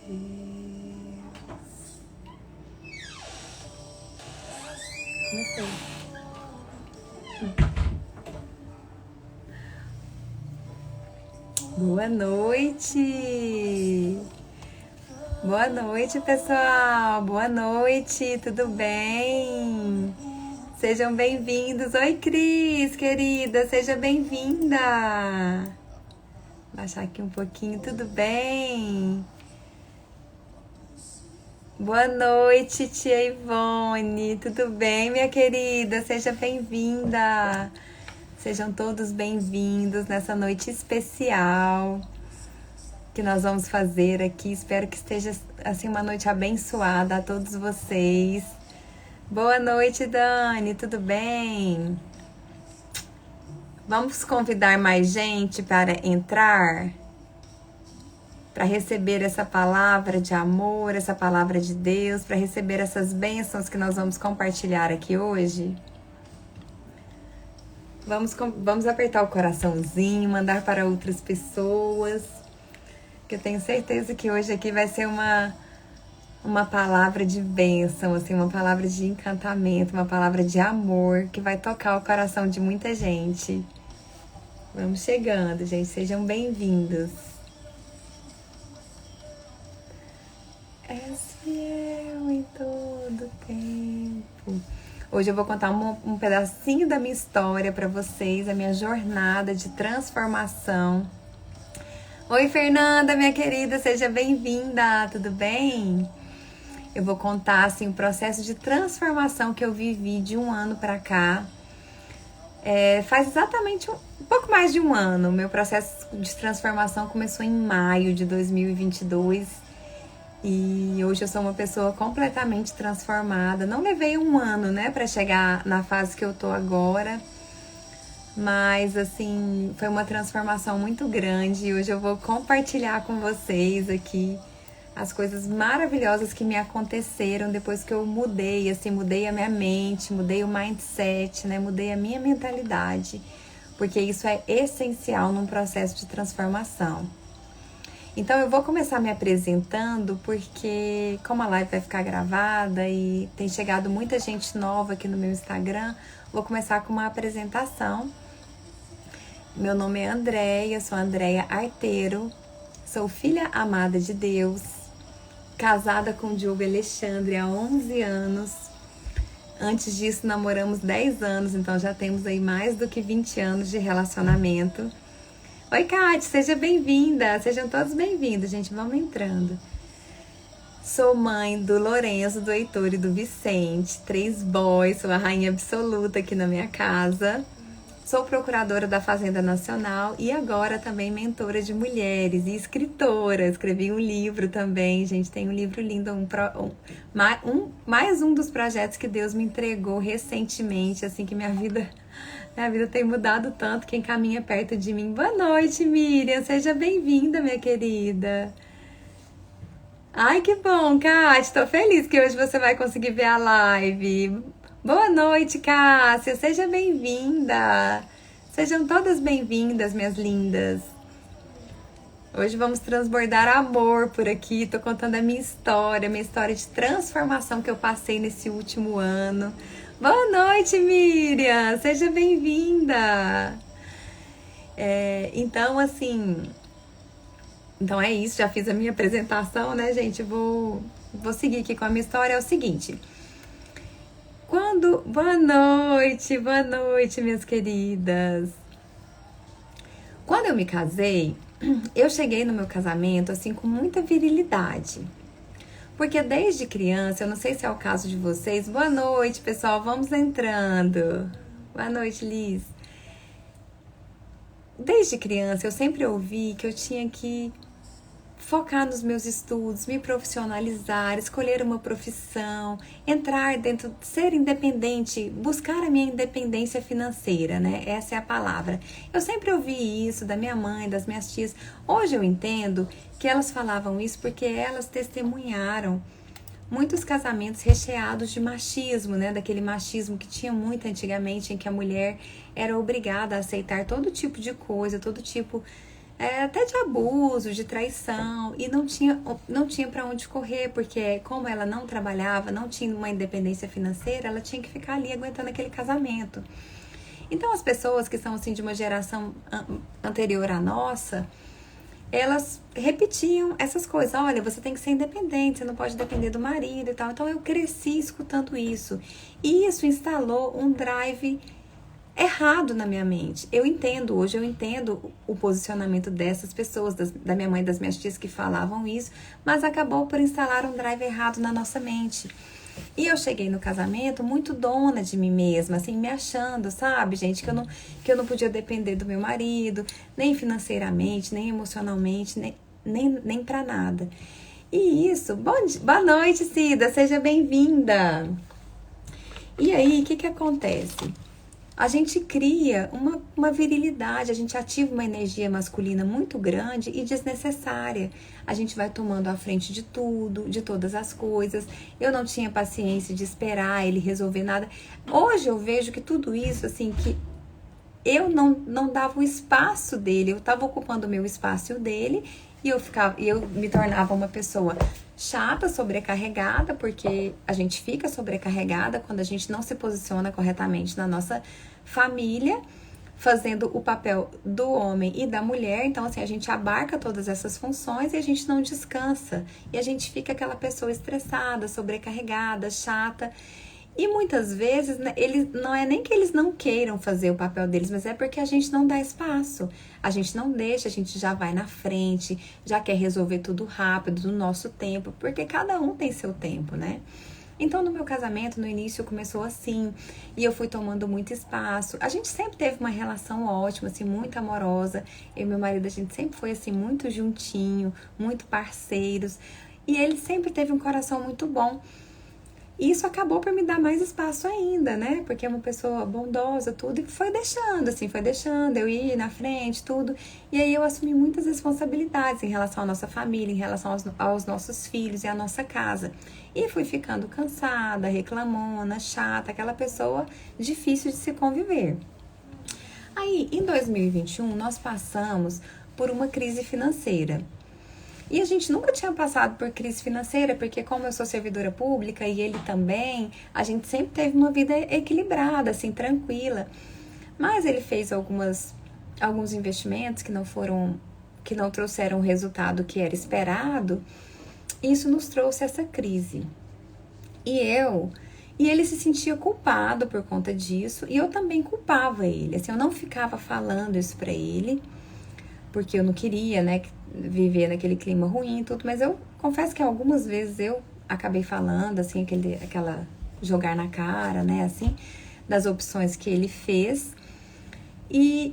Não sei. Boa noite! Boa noite, pessoal! Boa noite, tudo bem? Sejam bem-vindos! Oi, Cris, querida, seja bem-vinda! Baixar aqui um pouquinho, tudo bem? Boa noite, tia Ivone, tudo bem, minha querida? Seja bem-vinda! Sejam todos bem-vindos nessa noite especial que nós vamos fazer aqui. Espero que esteja assim uma noite abençoada a todos vocês. Boa noite, Dani, tudo bem? Vamos convidar mais gente para entrar, para receber essa palavra de amor, essa palavra de Deus, para receber essas bênçãos que nós vamos compartilhar aqui hoje. Vamos apertar o coraçãozinho, mandar para outras pessoas, que eu tenho certeza que hoje aqui vai ser uma palavra de bênção, assim, uma palavra de encantamento, uma palavra de amor, que vai tocar o coração de muita gente. Vamos chegando, gente, sejam bem-vindos. És fiel em todo tempo. Hoje eu vou contar um pedacinho da minha história para vocês, a minha jornada de transformação. Oi, Fernanda, minha querida, seja bem-vinda, tudo bem? Eu vou contar, assim, o processo de transformação que eu vivi de um ano para cá. Faz exatamente um pouco mais de um ano. Meu processo de transformação começou em maio de 2022. E hoje eu sou uma pessoa completamente transformada. Não levei um ano, né, para chegar na fase que eu tô agora. Mas, assim, foi uma transformação muito grande. E hoje eu vou compartilhar com vocês aqui as coisas maravilhosas que me aconteceram depois que eu mudei, assim, mudei a minha mente, mudei o mindset, né, mudei a minha mentalidade. Porque isso é essencial num processo de transformação. Então eu vou começar me apresentando porque como a live vai ficar gravada e tem chegado muita gente nova aqui no meu Instagram, vou começar com uma apresentação. Meu nome é Andréia, sou Andréia Arteiro, sou filha amada de Deus, casada com o Diogo Alexandre há 11 anos. Antes disso namoramos 10 anos, então já temos aí mais do que 20 anos de relacionamento. Oi, Kate, seja bem-vinda, sejam todos bem-vindos, gente, vamos entrando. Sou mãe do Lourenço, do Heitor e do Vicente, 3 boys, sou a rainha absoluta aqui na minha casa. Sou procuradora da Fazenda Nacional e agora também mentora de mulheres e escritora. Escrevi um livro também, gente, tem um livro lindo, mais um dos projetos que Deus me entregou recentemente, assim que minha vida tem mudado tanto, quem caminha perto de mim. Boa noite, Miriam, seja bem-vinda, minha querida. Ai, que bom, Kátia, tô feliz que hoje você vai conseguir ver a live. Boa noite, Cássia, seja bem-vinda. Sejam todas bem-vindas, minhas lindas. Hoje vamos transbordar amor por aqui, tô contando a minha história de transformação que eu passei nesse último ano. Boa noite, Miriam! Seja bem-vinda! Então, assim... Então é isso, já fiz a minha apresentação, né, gente? Vou seguir aqui com a minha história. É o seguinte... Boa noite, minhas queridas! Quando eu me casei, eu cheguei no meu casamento, assim, com muita virilidade. Porque desde criança, eu não sei se é o caso de vocês. Boa noite, pessoal, vamos entrando. Boa noite, Liz. Desde criança, eu sempre ouvi que eu tinha que focar nos meus estudos, me profissionalizar, escolher uma profissão, entrar dentro, ser independente, buscar a minha independência financeira, né? Essa é a palavra. Eu sempre ouvi isso da minha mãe, das minhas tias. Hoje eu entendo que elas falavam isso porque elas testemunharam muitos casamentos recheados de machismo, né? Daquele machismo que tinha muito antigamente, em que a mulher era obrigada a aceitar todo tipo de coisa, todo tipo até de abuso, de traição, e não tinha para onde correr, porque como ela não trabalhava, não tinha uma independência financeira, ela tinha que ficar ali aguentando aquele casamento. Então as pessoas que são assim de uma geração anterior à nossa, elas repetiam essas coisas. Olha, você tem que ser independente, você não pode depender do marido e tal. Então eu cresci escutando isso. E isso instalou um drive errado na minha mente. Hoje eu entendo o posicionamento dessas pessoas, da minha mãe, das minhas tias que falavam isso, mas acabou por instalar um drive errado na nossa mente. E eu cheguei no casamento muito dona de mim mesma, assim, me achando, sabe, gente, que eu não podia depender do meu marido, nem financeiramente, nem emocionalmente, nem pra nada. E isso, boa noite, Cida, seja bem-vinda. E aí, o que acontece? A gente cria uma virilidade, a gente ativa uma energia masculina muito grande e desnecessária. A gente vai tomando a frente de tudo, de todas as coisas. Eu não tinha paciência de esperar ele resolver nada. Hoje eu vejo que tudo isso, assim, que eu não dava o espaço dele, eu estava ocupando o meu espaço e o dele, e eu me tornava uma pessoa chata, sobrecarregada, porque a gente fica sobrecarregada quando a gente não se posiciona corretamente na nossa família, fazendo o papel do homem e da mulher. Então, assim, a gente abarca todas essas funções e a gente não descansa. E a gente fica aquela pessoa estressada, sobrecarregada, chata. E muitas vezes, né, não é nem que eles não queiram fazer o papel deles, mas é porque a gente não dá espaço. A gente não deixa, a gente já vai na frente, já quer resolver tudo rápido, no nosso tempo, porque cada um tem seu tempo, né? Então, no meu casamento, no início, começou assim, e eu fui tomando muito espaço. A gente sempre teve uma relação ótima, assim, muito amorosa. Eu e meu marido, a gente sempre foi, assim, muito juntinho, muito parceiros. E ele sempre teve um coração muito bom. E isso acabou por me dar mais espaço ainda, né? Porque é uma pessoa bondosa, tudo, e foi deixando, eu ir na frente, tudo. E aí eu assumi muitas responsabilidades em relação à nossa família, em relação aos nossos filhos e à nossa casa. E fui ficando cansada, reclamona, chata, aquela pessoa difícil de se conviver. Aí, em 2021, nós passamos por uma crise financeira. E a gente nunca tinha passado por crise financeira, porque como eu sou servidora pública e ele também, a gente sempre teve uma vida equilibrada, assim, tranquila. Mas ele fez alguns investimentos que não trouxeram o resultado que era esperado. E isso nos trouxe essa crise. E ele se sentia culpado por conta disso, e eu também culpava ele. Assim, eu não ficava falando isso pra ele, porque eu não queria, né, viver naquele clima ruim e tudo, mas eu confesso que algumas vezes eu acabei falando, assim, aquela jogar na cara, né, assim, das opções que ele fez.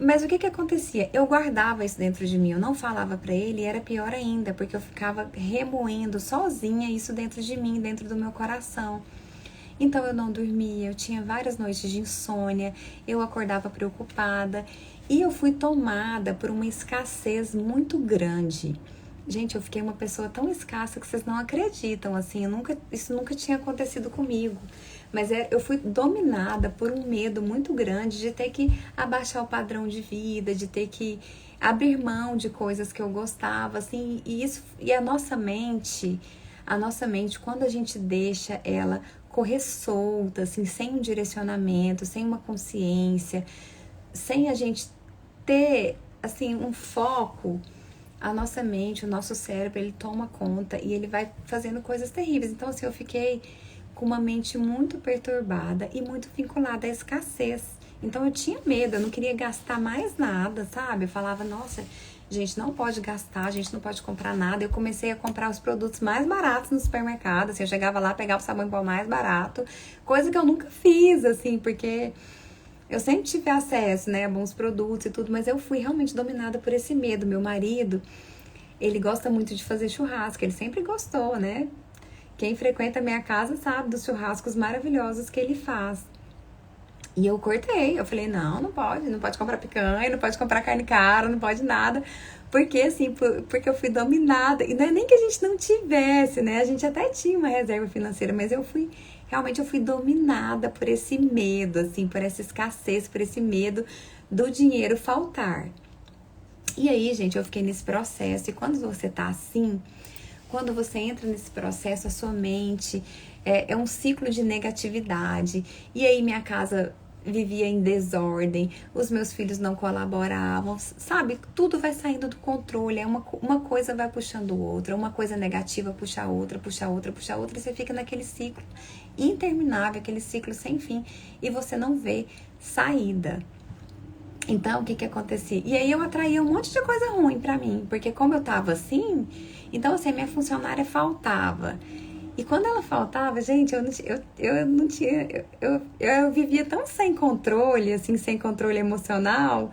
Mas o que acontecia? Eu guardava isso dentro de mim, eu não falava pra ele, e era pior ainda, porque eu ficava remoendo sozinha isso dentro de mim, dentro do meu coração. Então eu não dormia, eu tinha várias noites de insônia, eu acordava preocupada e eu fui tomada por uma escassez muito grande. Gente, eu fiquei uma pessoa tão escassa que vocês não acreditam, assim, isso nunca tinha acontecido comigo. Mas eu fui dominada por um medo muito grande de ter que abaixar o padrão de vida, de ter que abrir mão de coisas que eu gostava, assim, e a nossa mente, quando a gente deixa ela correr solta, assim, sem um direcionamento, sem uma consciência, sem a gente ter, assim, um foco, a nossa mente, o nosso cérebro, ele toma conta e ele vai fazendo coisas terríveis. Então, assim, eu fiquei com uma mente muito perturbada e muito vinculada à escassez. Então, eu tinha medo, eu não queria gastar mais nada, sabe? Eu falava, nossa, gente, não pode gastar, a gente não pode comprar nada. Eu comecei a comprar os produtos mais baratos no supermercado, assim, eu chegava lá, pegava o sabão em pó mais barato, coisa que eu nunca fiz, assim, porque eu sempre tive acesso, né, a bons produtos e tudo, mas eu fui realmente dominada por esse medo. Meu marido, ele gosta muito de fazer churrasco, ele sempre gostou, né? Quem frequenta a minha casa sabe dos churrascos maravilhosos que ele faz. E eu cortei, eu falei, não pode comprar picanha, não pode comprar carne cara, não pode nada. Porque, assim, porque eu fui dominada. E não é nem que a gente não tivesse, né? A gente até tinha uma reserva financeira, mas realmente eu fui dominada por esse medo, assim, por essa escassez, por esse medo do dinheiro faltar. E aí, gente, eu fiquei nesse processo. E quando você tá assim, quando você entra nesse processo, a sua mente é um ciclo de negatividade. E aí minha casa vivia em desordem, os meus filhos não colaboravam, sabe? Tudo vai saindo do controle, uma coisa vai puxando outra, uma coisa negativa puxa outra, puxa outra, puxa outra, e você fica naquele ciclo interminável, aquele ciclo sem fim, e você não vê saída. Então, o que acontecia? E aí eu atraía um monte de coisa ruim pra mim, porque como eu tava assim, então assim, a minha funcionária faltava. E quando ela faltava, gente, eu não tinha, eu vivia tão sem controle, assim, sem controle emocional,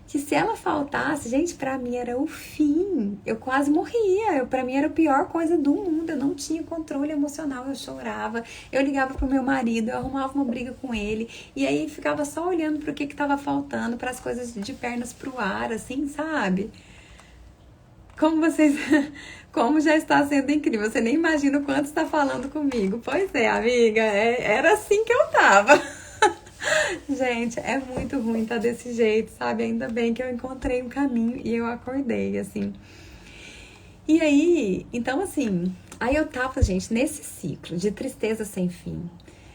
que se ela faltasse, gente, pra mim era o fim. Eu quase morria. Pra mim era a pior coisa do mundo. Eu não tinha controle emocional. Eu chorava. Eu ligava pro meu marido. Eu arrumava uma briga com ele. E aí ficava só olhando pro que tava faltando, pras coisas de pernas pro ar, assim, sabe? Como vocês... Como já está sendo incrível. Você nem imagina o quanto está falando comigo. Pois é, amiga. Era assim que eu tava. Gente, é muito ruim estar desse jeito, sabe? Ainda bem que eu encontrei um caminho e eu acordei, assim. E aí, então assim, aí eu tava, gente, nesse ciclo de tristeza sem fim.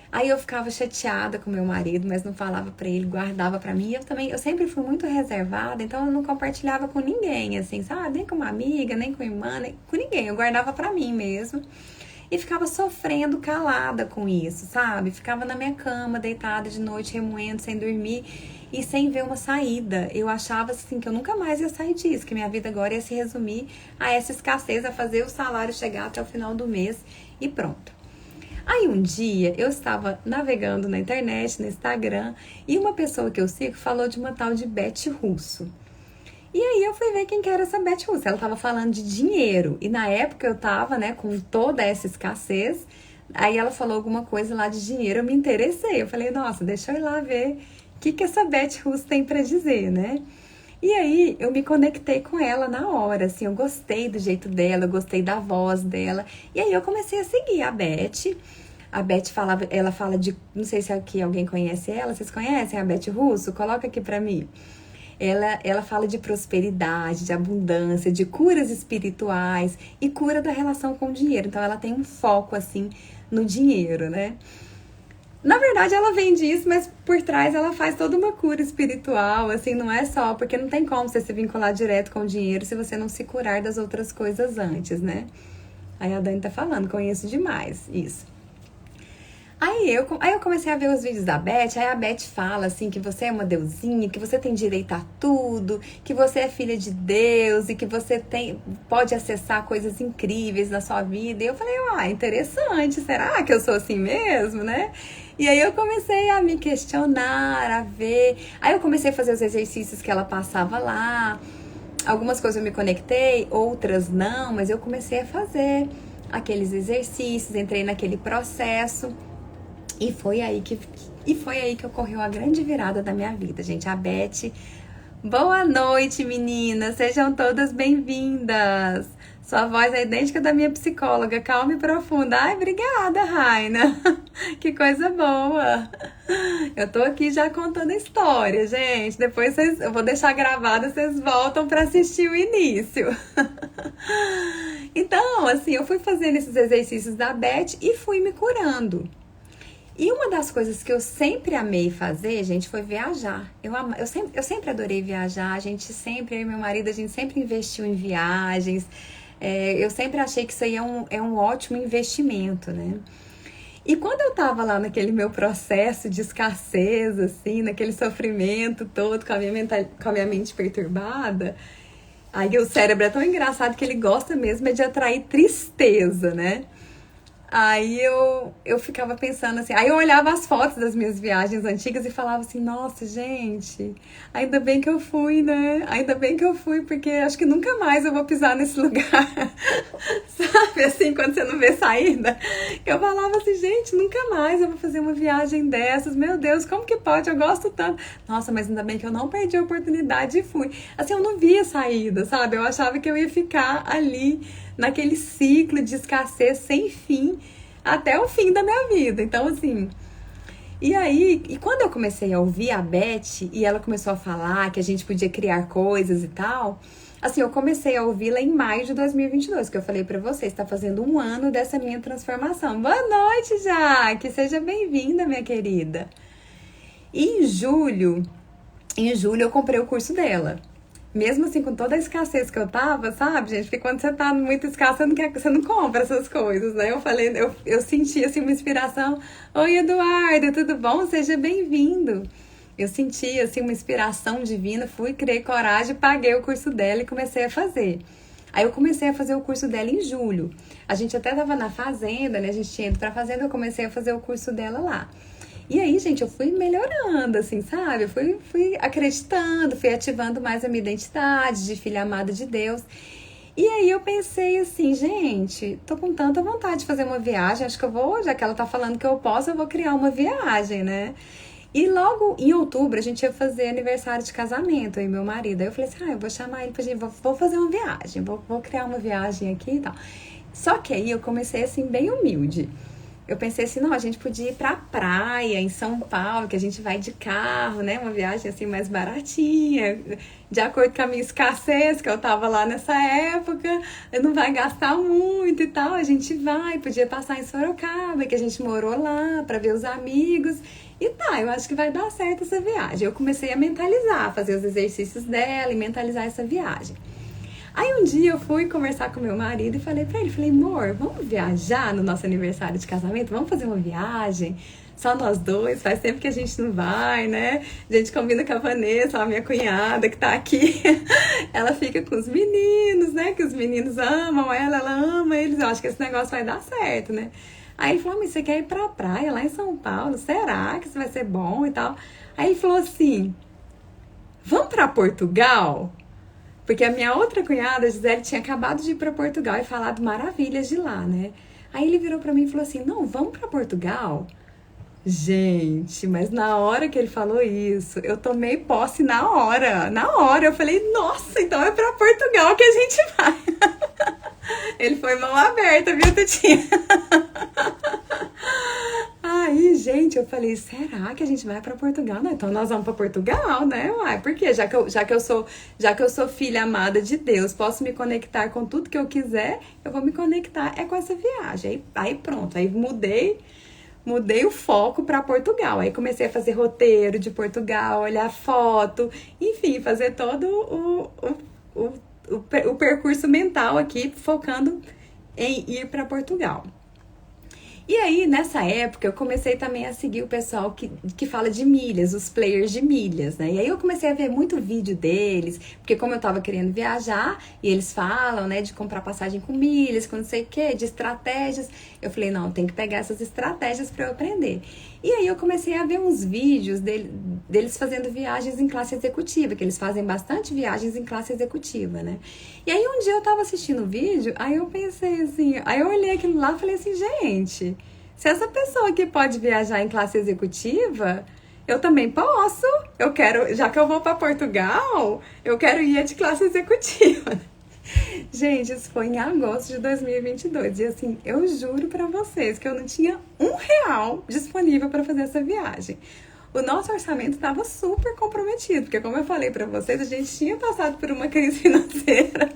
Aí eu ficava chateada com meu marido, mas não falava pra ele, guardava pra mim. Eu sempre fui muito reservada, então eu não compartilhava com ninguém, assim, sabe? Nem com uma amiga, nem com irmã, nem com ninguém. Eu guardava pra mim mesmo. E ficava sofrendo calada com isso, sabe? Ficava na minha cama, deitada de noite, remoendo, sem dormir e sem ver uma saída. Eu achava assim que eu nunca mais ia sair disso, que minha vida agora ia se resumir a essa escassez, a fazer o salário chegar até o final do mês e pronto. Aí um dia eu estava navegando na internet, no Instagram, e uma pessoa que eu sigo falou de uma tal de Beth Russo. E aí eu fui ver quem que era essa Beth Russo. Ela tava falando de dinheiro. E na época eu tava, né, com toda essa escassez. Aí ela falou alguma coisa lá de dinheiro, eu me interessei. Eu falei, nossa, deixa eu ir lá ver o que essa Beth Russo tem pra dizer, né? E aí eu me conectei com ela na hora, assim, eu gostei do jeito dela, eu gostei da voz dela. E aí eu comecei a seguir a Beth. A Beth falava, ela fala de, não sei se aqui alguém conhece ela, vocês conhecem a Beth Russo? Coloca aqui pra mim. Ela fala de prosperidade, de abundância, de curas espirituais e cura da relação com o dinheiro. Então, ela tem um foco, assim, no dinheiro, né? Na verdade, ela vende isso, mas por trás ela faz toda uma cura espiritual, assim, não é só... Porque não tem como você se vincular direto com o dinheiro se você não se curar das outras coisas antes, né? Aí a Dani tá falando, conheço demais isso. Aí eu comecei a ver os vídeos da Beth, aí a Beth fala assim que você é uma deusinha, que você tem direito a tudo, que você é filha de Deus e que você pode acessar coisas incríveis na sua vida. E eu falei, interessante, será que eu sou assim mesmo, né? E aí eu comecei a me questionar, a ver. Aí eu comecei a fazer os exercícios que ela passava lá. Algumas coisas eu me conectei, outras não, mas eu comecei a fazer aqueles exercícios, entrei naquele processo. E foi aí que ocorreu a grande virada da minha vida, gente. A Beth, boa noite, meninas. Sejam todas bem-vindas. Sua voz é idêntica da minha psicóloga, calma e profunda. Ai, obrigada, Raina. Que coisa boa. Eu tô aqui já contando a história, gente. Depois eu vou deixar gravado, vocês voltam para assistir o início. Então, assim, eu fui fazendo esses exercícios da Beth e fui me curando. E uma das coisas que eu sempre amei fazer, gente, foi viajar. Eu sempre adorei viajar. Eu e meu marido, a gente sempre investiu em viagens. Eu sempre achei que isso aí é um ótimo investimento, né? E quando eu tava lá naquele meu processo de escassez, assim, naquele sofrimento todo, com a minha mente perturbada, aí o cérebro é tão engraçado que ele gosta mesmo de atrair tristeza, né? Aí eu ficava pensando assim, aí eu olhava as fotos das minhas viagens antigas e falava assim, nossa, gente, ainda bem que eu fui, né? Ainda bem que eu fui, porque acho que nunca mais eu vou pisar nesse lugar. Sabe, assim, quando você não vê saída? Eu falava assim, gente, nunca mais eu vou fazer uma viagem dessas, meu Deus, como que pode? Eu gosto tanto. Nossa, mas ainda bem que eu não perdi a oportunidade e fui. Assim, eu não via saída, sabe? Eu achava que eu ia ficar ali naquele ciclo de escassez sem fim até o fim da minha vida. Então, assim, E aí, e quando eu comecei a ouvir a Beth e ela começou a falar que a gente podia criar coisas e tal, assim, eu comecei a ouvi-la em maio de 2022, que eu falei pra vocês, tá fazendo um ano dessa minha transformação. Boa noite, Jaque! Seja bem-vinda, minha querida. E em julho eu comprei o curso dela. Mesmo assim, com toda a escassez que eu tava, sabe, gente? Porque quando você tá muito escasso, você não compra essas coisas, né? Eu senti, assim, uma inspiração. Oi, Eduardo, tudo bom? Seja bem-vindo. Eu senti, assim, uma inspiração divina, fui, criei coragem, paguei o curso dela e comecei a fazer. Aí eu comecei a fazer o curso dela em julho. A gente até tava na fazenda, né? A gente tinha ido pra fazenda, eu comecei a fazer o curso dela lá. E aí, gente, eu fui melhorando, assim, sabe? Eu fui acreditando, fui ativando mais a minha identidade de filha amada de Deus. E aí eu pensei assim, gente, tô com tanta vontade de fazer uma viagem, acho que eu vou, já que ela tá falando que eu posso, eu vou criar uma viagem, né? E logo em outubro a gente ia fazer aniversário de casamento, eu e meu marido. Aí eu falei assim, eu vou chamar ele pra gente, vou fazer uma viagem, vou criar uma viagem aqui e tal. Só que aí eu comecei assim, bem humilde. Eu pensei assim, não, a gente podia ir pra praia em São Paulo, que a gente vai de carro, né? Uma viagem assim mais baratinha, de acordo com a minha escassez, que eu tava lá nessa época, não vai gastar muito e tal, a gente vai, podia passar em Sorocaba, que a gente morou lá pra ver os amigos. E tá, eu acho que vai dar certo essa viagem. Eu comecei a mentalizar, fazer os exercícios dela e mentalizar essa viagem. Aí um dia eu fui conversar com meu marido e falei pra ele, amor, vamos viajar no nosso aniversário de casamento? Vamos fazer uma viagem? Só nós dois, faz tempo que a gente não vai, né? A gente combina com a Vanessa, a minha cunhada que tá aqui. Ela fica com os meninos, né? Que os meninos amam ela ama eles. Eu acho que esse negócio vai dar certo, né? Aí ele falou, mas você quer ir pra praia lá em São Paulo? Será que isso vai ser bom e tal? Aí ele falou assim, vamos pra Portugal? Porque a minha outra cunhada, a Gisele, tinha acabado de ir pra Portugal e falado maravilhas de lá, né? Aí ele virou pra mim e falou assim, não, vamos pra Portugal? Gente, mas na hora que ele falou isso, eu tomei posse na hora. Na hora, eu falei, nossa, então é pra Portugal que a gente vai. Ele foi mão aberta, viu, Tutinha? Aí, gente, eu falei, será que a gente vai pra Portugal? Não, então nós vamos pra Portugal, né? Uai, por quê? Já que eu sou filha amada de Deus, posso me conectar com tudo que eu quiser, eu vou me conectar com essa viagem. Aí pronto, aí mudei o foco para Portugal. Aí comecei a fazer roteiro de Portugal, olhar foto, enfim, fazer todo o percurso mental aqui, focando em ir para Portugal. E aí, nessa época, eu comecei também a seguir o pessoal que fala de milhas, os players de milhas, né? E aí eu comecei a ver muito vídeo deles, porque como eu tava querendo viajar, e eles falam, né, de comprar passagem com milhas, com não sei o quê, de estratégias, eu falei, não, tem que pegar essas estratégias para eu aprender. E aí eu comecei a ver uns vídeos deles fazendo viagens em classe executiva, que eles fazem bastante viagens em classe executiva, né? E aí um dia eu tava assistindo o vídeo, aí eu pensei assim, aí eu olhei aquilo lá e falei assim, gente, se essa pessoa aqui pode viajar em classe executiva, eu também posso. Eu quero, já que eu vou para Portugal, eu quero ir de classe executiva. Gente, isso foi em agosto de 2022 e assim, eu juro pra vocês que eu não tinha R$1 disponível para fazer essa viagem. O nosso orçamento estava super comprometido, porque como eu falei pra vocês, a gente tinha passado por uma crise financeira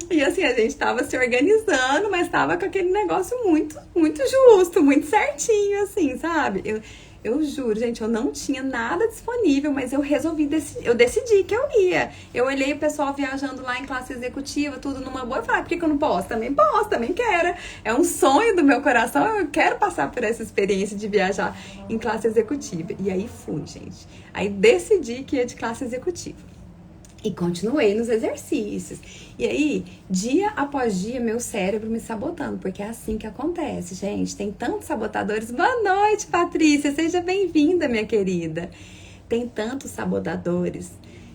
e assim, a gente estava se organizando, mas estava com aquele negócio muito, muito justo, muito certinho, assim, sabe? Eu juro, gente, eu não tinha nada disponível, mas eu eu decidi que eu ia. Eu olhei o pessoal viajando lá em classe executiva, tudo numa boa, e falei, por que eu não posso? Também posso, também quero. É um sonho do meu coração, eu quero passar por essa experiência de viajar em classe executiva. E aí fui, gente. Aí decidi que ia de classe executiva. E continuei nos exercícios. E aí, dia após dia, meu cérebro me sabotando, porque é assim que acontece, gente. Tem tantos sabotadores. Boa noite, Patrícia. Seja bem-vinda, minha querida. Tem tantos sabotadores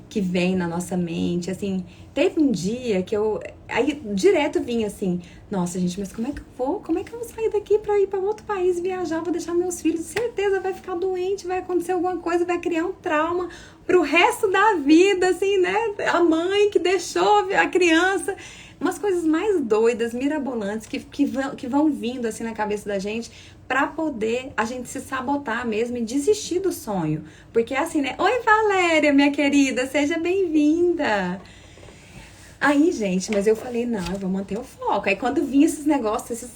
que vêm na nossa mente, assim, Teve um dia que eu... Aí, direto vinha assim, nossa, gente, mas como é que eu vou? Como é que eu vou sair daqui pra ir pra outro país, viajar? Vou deixar meus filhos, certeza vai ficar doente, vai acontecer alguma coisa, vai criar um trauma pro resto da vida, assim, né? A mãe que deixou a criança... Umas coisas mais doidas, mirabolantes, que vão vindo assim na cabeça da gente pra poder a gente se sabotar mesmo e desistir do sonho. Porque é assim, né? Oi, Valéria, minha querida, seja bem-vinda. Aí, gente, mas eu falei, não, eu vou manter o foco. Aí quando vinha esses negócios,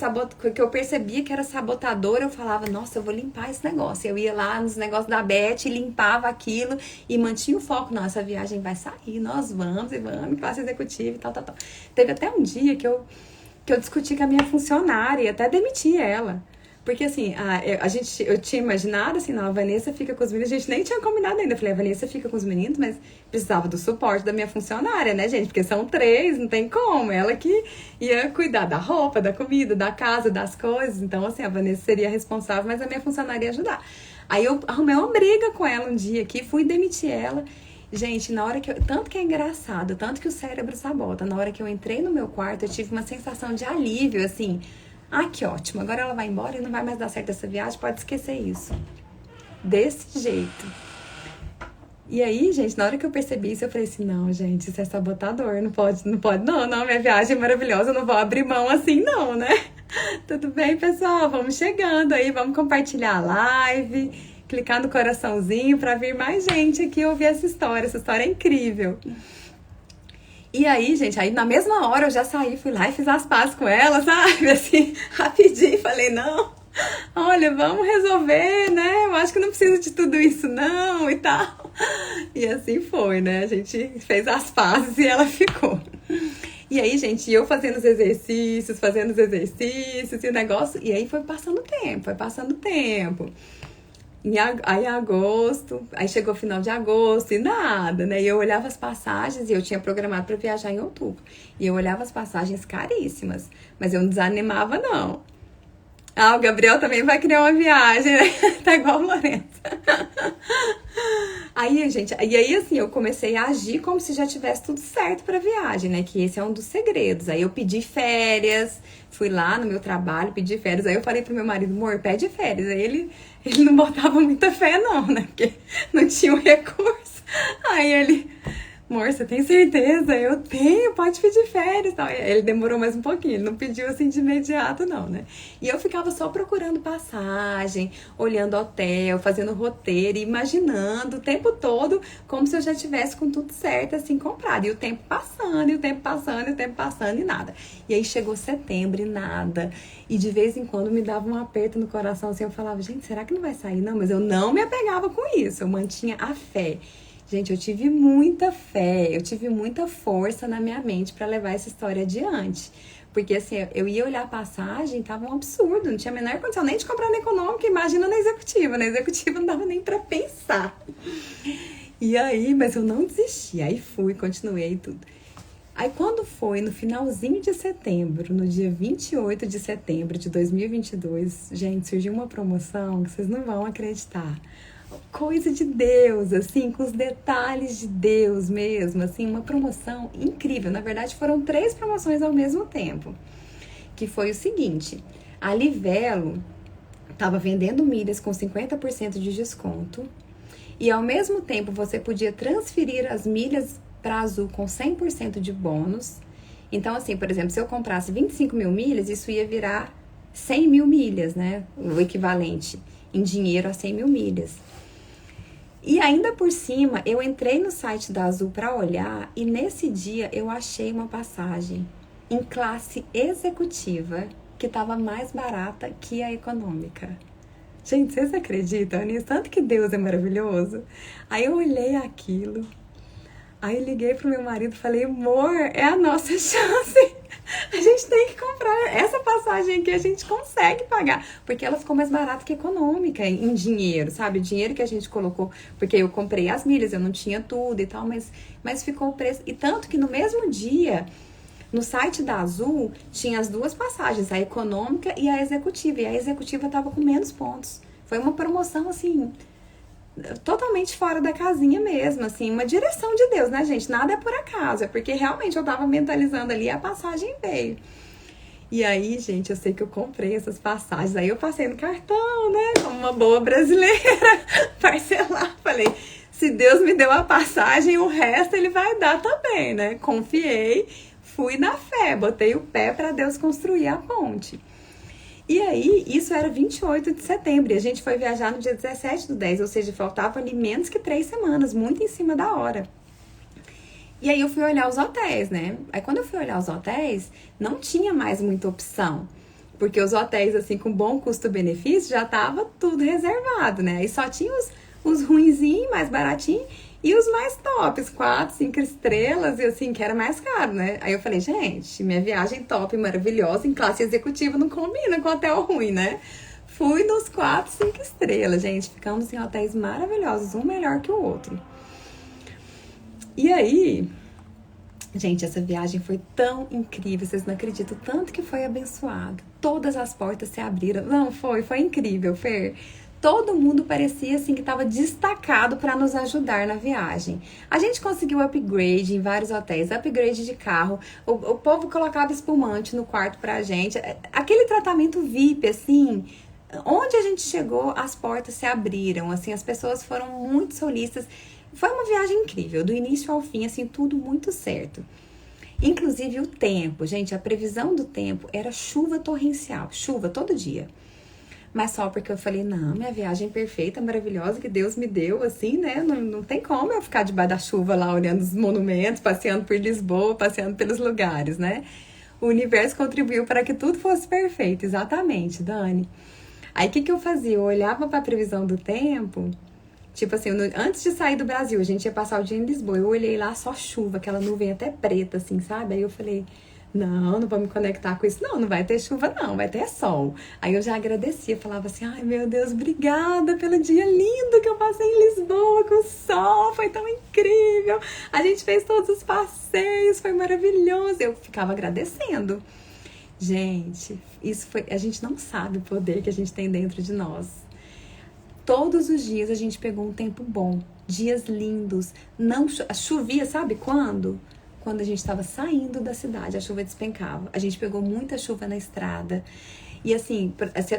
que eu percebia que era sabotador, eu falava, nossa, eu vou limpar esse negócio. Eu ia lá nos negócios da Beth, limpava aquilo e mantinha o foco. Nossa, a viagem vai sair, nós vamos, classe executiva e tal, tal, tal. Teve até um dia que eu discuti com a minha funcionária e até demiti ela. Porque assim, eu tinha imaginado assim, não, a Vanessa fica com os meninos, a gente nem tinha combinado ainda. Eu falei, a Vanessa fica com os meninos, mas precisava do suporte da minha funcionária, né, gente? Porque são 3, não tem como. Ela que ia cuidar da roupa, da comida, da casa, das coisas. Então, assim, a Vanessa seria responsável, mas a minha funcionária ia ajudar. Aí eu arrumei uma briga com ela um dia aqui, fui demitir ela. Gente, na hora que tanto que é engraçado, tanto que o cérebro sabota, na hora que eu entrei no meu quarto, eu tive uma sensação de alívio, assim. Ah, que ótimo, agora ela vai embora e não vai mais dar certo essa viagem, pode esquecer isso. Desse jeito. E aí, gente, na hora que eu percebi isso, eu falei assim, não, gente, isso é sabotador, não pode, não, minha viagem é maravilhosa, eu não vou abrir mão assim não, né? Tudo bem, pessoal? Vamos chegando aí, vamos compartilhar a live, clicar no coraçãozinho pra vir mais gente aqui ouvir essa história é incrível. E aí, gente, aí na mesma hora eu já saí, fui lá e fiz as pazes com ela, sabe? Assim, rapidinho, falei, não, olha, vamos resolver, né? Eu acho que não precisa de tudo isso não e tal. E assim foi, né? A gente fez as pazes e ela ficou. E aí, gente, eu fazendo os exercícios e o negócio, e aí foi passando tempo. Aí agosto, aí chegou o final de agosto e nada, né? E eu olhava as passagens e eu tinha programado para viajar em outubro. E eu olhava as passagens caríssimas, mas eu não desanimava, não. Ah, o Gabriel também vai criar uma viagem, né? Tá igual o Lourenço. Aí, gente, assim, eu comecei a agir como se já tivesse tudo certo pra viagem, né? Que esse é um dos segredos. Aí eu pedi férias, fui lá no meu trabalho, pedi férias. Aí eu falei pro meu marido, amor, pede férias. Aí ele não botava muita fé, não, né? Porque não tinha o recurso. Aí ele, amor, você tem certeza? Eu tenho, pode pedir férias. Tal. Ele demorou mais um pouquinho, ele não pediu assim de imediato, não, né? E eu ficava só procurando passagem, olhando hotel, fazendo roteiro, imaginando o tempo todo como se eu já tivesse com tudo certo, assim, comprado. E o tempo passando, e nada. E aí chegou setembro e nada. E de vez em quando me dava um aperto no coração, assim, eu falava, gente, será que não vai sair? Não, mas eu não me apegava com isso, eu mantinha a fé. Gente, eu tive muita fé, eu tive muita força na minha mente para levar essa história adiante. Porque assim, eu ia olhar a passagem, tava um absurdo, não tinha a menor condição nem de comprar na econômica, imagina na executiva. Na executiva não dava nem para pensar. E aí, mas eu não desisti, aí fui, continuei e tudo. Aí quando foi no finalzinho de setembro, no dia 28 de setembro de 2022, gente, surgiu uma promoção que vocês não vão acreditar. Coisa de Deus, assim, com os detalhes de Deus mesmo, assim, uma promoção incrível. Na verdade, foram 3 promoções ao mesmo tempo. Que foi o seguinte, a Livelo estava vendendo milhas com 50% de desconto e ao mesmo tempo você podia transferir as milhas para Azul com 100% de bônus. Então, assim, por exemplo, se eu comprasse 25 mil milhas, isso ia virar 100 mil milhas, né? O equivalente em dinheiro a 100 mil milhas. E ainda por cima, eu entrei no site da Azul para olhar e nesse dia eu achei uma passagem em classe executiva que estava mais barata que a econômica. Gente, vocês acreditam nisso? Tanto que Deus é maravilhoso. Aí eu olhei aquilo, aí liguei pro meu marido e falei, amor, é a nossa chance. A gente tem que comprar essa passagem aqui, a gente consegue pagar. Porque ela ficou mais barata que econômica em dinheiro, sabe? O dinheiro que a gente colocou, porque eu comprei as milhas, eu não tinha tudo e tal, mas ficou o preço. E tanto que no mesmo dia, no site da Azul, tinha as 2 passagens, a econômica e a executiva. E a executiva tava com menos pontos. Foi uma promoção, assim, totalmente fora da casinha mesmo, assim, uma direção de Deus, né, gente? Nada é por acaso, é porque realmente eu tava mentalizando ali e a passagem veio. E aí, gente, eu sei que eu comprei essas passagens, aí eu passei no cartão, né, como uma boa brasileira, parcelar, falei, se Deus me deu a passagem, o resto ele vai dar também, né? Confiei, fui na fé, botei o pé para Deus construir a ponte. E aí, isso era 28 de setembro, e a gente foi viajar no dia 17/10, ou seja, faltava ali menos que 3 semanas, muito em cima da hora. E aí eu fui olhar os hotéis, né? Aí quando eu fui olhar os hotéis, não tinha mais muita opção. Porque os hotéis, assim, com bom custo-benefício, já tava tudo reservado, né? Aí só tinha os ruinzinhos, mais baratinhos, e os mais tops, 4, 5 estrelas, e assim, que era mais caro, né? Aí eu falei, gente, minha viagem top, maravilhosa, em classe executiva não combina com hotel ruim, né? Fui nos 4, 5 estrelas, gente. Ficamos em hotéis maravilhosos, um melhor que o outro. E aí, gente, essa viagem foi tão incrível, vocês não acreditam, tanto que foi abençoado. Todas as portas se abriram. Não, foi incrível, Fer. Todo mundo parecia assim que estava destacado para nos ajudar na viagem. A gente conseguiu upgrade em vários hotéis, upgrade de carro. O povo colocava espumante no quarto pra gente. Aquele tratamento VIP, assim, onde a gente chegou, as portas se abriram. Assim, as pessoas foram muito solistas. Foi uma viagem incrível, do início ao fim, assim, tudo muito certo. Inclusive o tempo, gente, a previsão do tempo era chuva torrencial, chuva todo dia. Mas só porque eu falei, não, minha viagem perfeita, maravilhosa, que Deus me deu, assim, né? Não tem como eu ficar debaixo da chuva lá, olhando os monumentos, passeando por Lisboa, passeando pelos lugares, né? O universo contribuiu para que tudo fosse perfeito, exatamente, Dani. Aí, o que eu fazia? Eu olhava para a previsão do tempo, tipo assim, antes de sair do Brasil, a gente ia passar o dia em Lisboa, eu olhei lá, só chuva, aquela nuvem até preta, assim, sabe? Aí eu falei, não vou me conectar com isso, não vai ter chuva não, vai ter sol. Aí eu já agradecia, falava assim, ai meu Deus, obrigada pelo dia lindo que eu passei em Lisboa com o sol, foi tão incrível, a gente fez todos os passeios, foi maravilhoso, eu ficava agradecendo. Gente, isso foi, a gente não sabe o poder que a gente tem dentro de nós. Todos os dias a gente pegou um tempo bom, dias lindos, não chovia, sabe quando? Quando a gente estava saindo da cidade, a chuva despencava. A gente pegou muita chuva na estrada. E assim,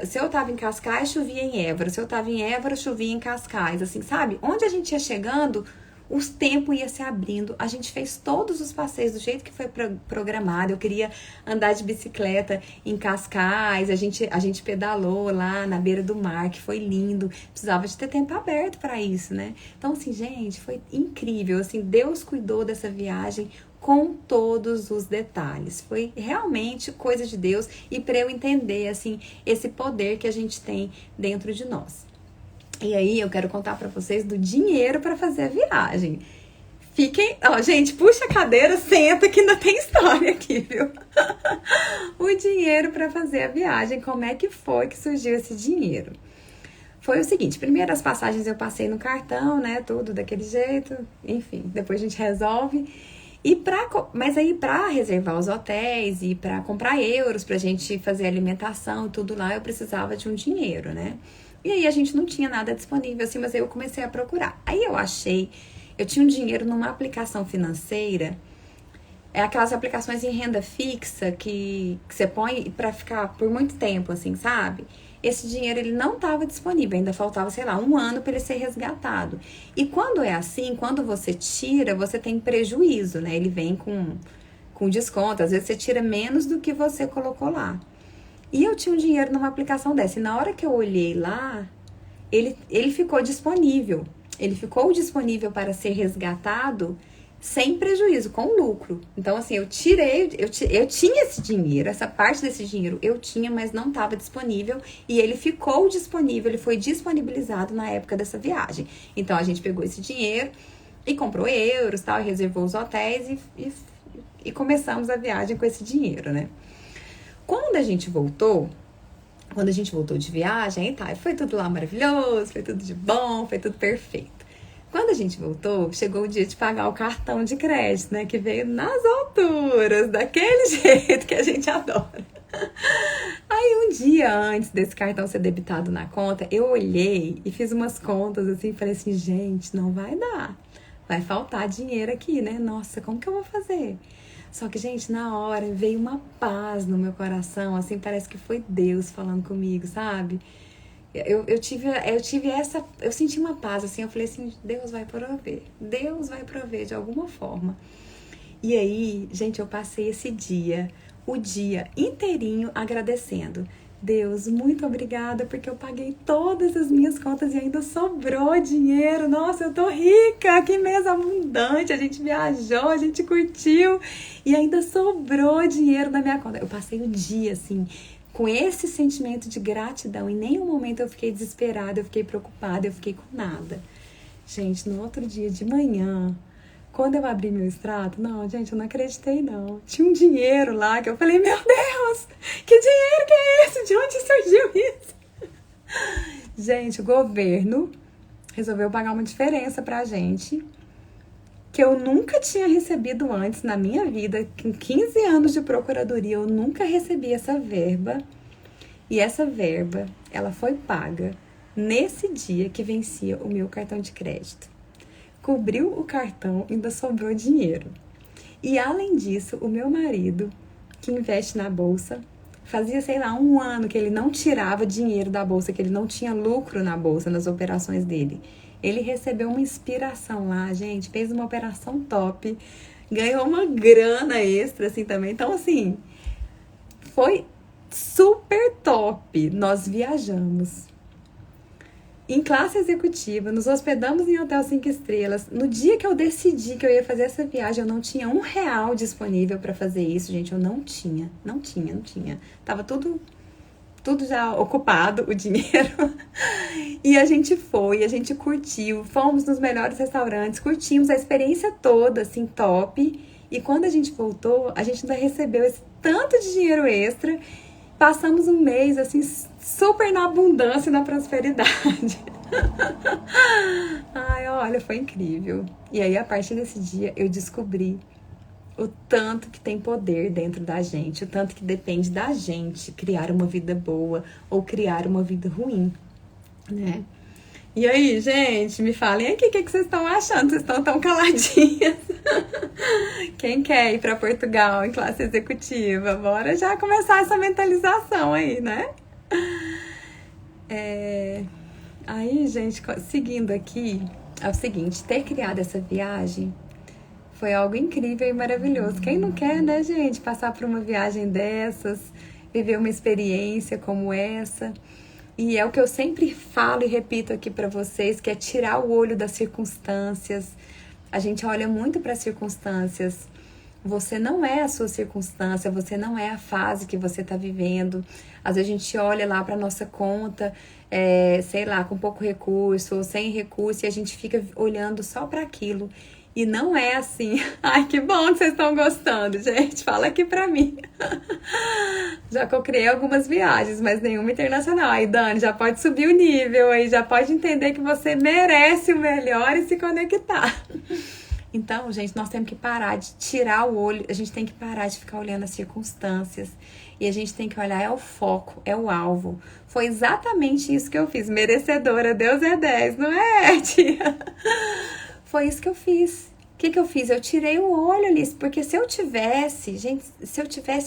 se eu tava em Cascais, chovia em Évora. Se eu tava em Évora, chovia em Cascais. Assim, sabe? Onde a gente ia chegando, os tempos ia se abrindo. A gente fez todos os passeios do jeito que foi programado. Eu queria andar de bicicleta em Cascais. A gente pedalou lá na beira do mar, que foi lindo. Precisava de ter tempo aberto para isso, né? Então, assim, gente, foi incrível. Assim, Deus cuidou dessa viagem com todos os detalhes. Foi realmente coisa de Deus e para eu entender, assim, esse poder que a gente tem dentro de nós. E aí eu quero contar para vocês do dinheiro para fazer a viagem. Fiquem, ó, gente, puxa a cadeira, senta que ainda tem história aqui, viu? O dinheiro para fazer a viagem, como é que foi que surgiu esse dinheiro? Foi o seguinte, primeiro as passagens eu passei no cartão, né, tudo daquele jeito, enfim, depois a gente resolve. Mas aí para reservar os hotéis e para comprar euros pra gente fazer alimentação e tudo lá, eu precisava de um dinheiro, né? E aí a gente não tinha nada disponível assim, mas aí eu comecei a procurar. Aí eu tinha um dinheiro numa aplicação financeira, aquelas aplicações em renda fixa que você põe para ficar por muito tempo, assim, sabe? Esse dinheiro ele não estava disponível, ainda faltava, sei lá, 1 ano para ele ser resgatado. E quando é assim, quando você tira, você tem prejuízo, né? Ele vem com desconto, às vezes você tira menos do que você colocou lá. E eu tinha um dinheiro numa aplicação dessa, e na hora que eu olhei lá, ele ficou disponível. Ele ficou disponível para ser resgatado sem prejuízo, com lucro. Então, assim, eu tinha esse dinheiro, essa parte desse dinheiro eu tinha, mas não estava disponível, e ele ficou disponível, ele foi disponibilizado na época dessa viagem. Então, a gente pegou esse dinheiro e comprou euros, tal, e reservou os hotéis e começamos a viagem com esse dinheiro, né? Quando a gente voltou de viagem, tá, foi tudo lá maravilhoso, foi tudo de bom, foi tudo perfeito. Quando a gente voltou, chegou o dia de pagar o cartão de crédito, né? Que veio nas alturas, daquele jeito que a gente adora. Aí um dia dia antes desse cartão ser debitado na conta, eu olhei e fiz umas contas assim, falei assim, gente, não vai dar. Vai faltar dinheiro aqui, né? Nossa, como que eu vou fazer? Só que, gente, na hora veio uma paz no meu coração, assim, parece que foi Deus falando comigo, sabe? Eu senti uma paz, assim, eu falei assim, Deus vai prover de alguma forma. E aí, gente, eu passei o dia inteirinho agradecendo. Deus, muito obrigada, porque eu paguei todas as minhas contas e ainda sobrou dinheiro. Nossa, eu tô rica, que mês abundante. A gente viajou, a gente curtiu e ainda sobrou dinheiro na minha conta. Eu passei o dia, assim, com esse sentimento de gratidão. Em nenhum momento eu fiquei desesperada, eu fiquei preocupada, eu fiquei com nada. Gente, no outro dia de manhã, quando eu abri meu extrato, não, gente, eu não acreditei, não. Tinha um dinheiro lá que eu falei, meu Deus, que dinheiro que é esse? De onde surgiu isso? Gente, o governo resolveu pagar uma diferença pra gente que eu nunca tinha recebido antes na minha vida. Com 15 anos de procuradoria, eu nunca recebi essa verba. E essa verba, ela foi paga nesse dia que vencia o meu cartão de crédito. Cobriu o cartão, ainda sobrou dinheiro. E além disso, o meu marido, que investe na bolsa, fazia, sei lá, 1 ano que ele não tirava dinheiro da bolsa, que ele não tinha lucro na bolsa, nas operações dele. Ele recebeu uma inspiração lá, gente, fez uma operação top, ganhou uma grana extra, assim, também. Então, assim, foi super top. Nós viajamos em classe executiva, nos hospedamos em hotel 5 estrelas. No dia que eu decidi que eu ia fazer essa viagem, eu não tinha R$1 disponível para fazer isso, gente. Eu não tinha. Tava tudo já ocupado, o dinheiro. E a gente foi, a gente curtiu, fomos nos melhores restaurantes, curtimos a experiência toda, assim, top. E quando a gente voltou, a gente ainda recebeu esse tanto de dinheiro extra. Passamos um mês, assim, super na abundância e na prosperidade. Ai, olha, foi incrível. E aí, a partir desse dia, eu descobri o tanto que tem poder dentro da gente, o tanto que depende da gente criar uma vida boa ou criar uma vida ruim, né? E aí, gente, me falem aqui o que vocês estão achando. Vocês estão tão caladinhas. Quem quer ir para Portugal em classe executiva? Bora já começar essa mentalização aí, né? Aí, gente, seguindo aqui, é o seguinte, ter criado essa viagem foi algo incrível e maravilhoso. Quem não quer, né, gente, passar por uma viagem dessas, viver uma experiência como essa? E é o que eu sempre falo e repito aqui para vocês, que é tirar o olho das circunstâncias. A gente olha muito para as circunstâncias. Você não é a sua circunstância, você não é a fase que você está vivendo. Às vezes a gente olha lá para nossa conta, sei lá, com pouco recurso ou sem recurso, e a gente fica olhando só para aquilo. E não é assim. Ai, que bom que vocês estão gostando, gente. Fala aqui pra mim. Já que eu criei algumas viagens, mas nenhuma internacional. Aí, Dani, já pode subir o nível, aí já pode entender que você merece o melhor e se conectar. Então, gente, nós temos que parar de tirar o olho, a gente tem que parar de ficar olhando as circunstâncias. E a gente tem que olhar, é o foco, é o alvo. Foi exatamente isso que eu fiz. Merecedora, Deus é 10, não é, tia? Foi isso que eu fiz. O que eu fiz? Eu tirei o olho ali, porque se eu tivesse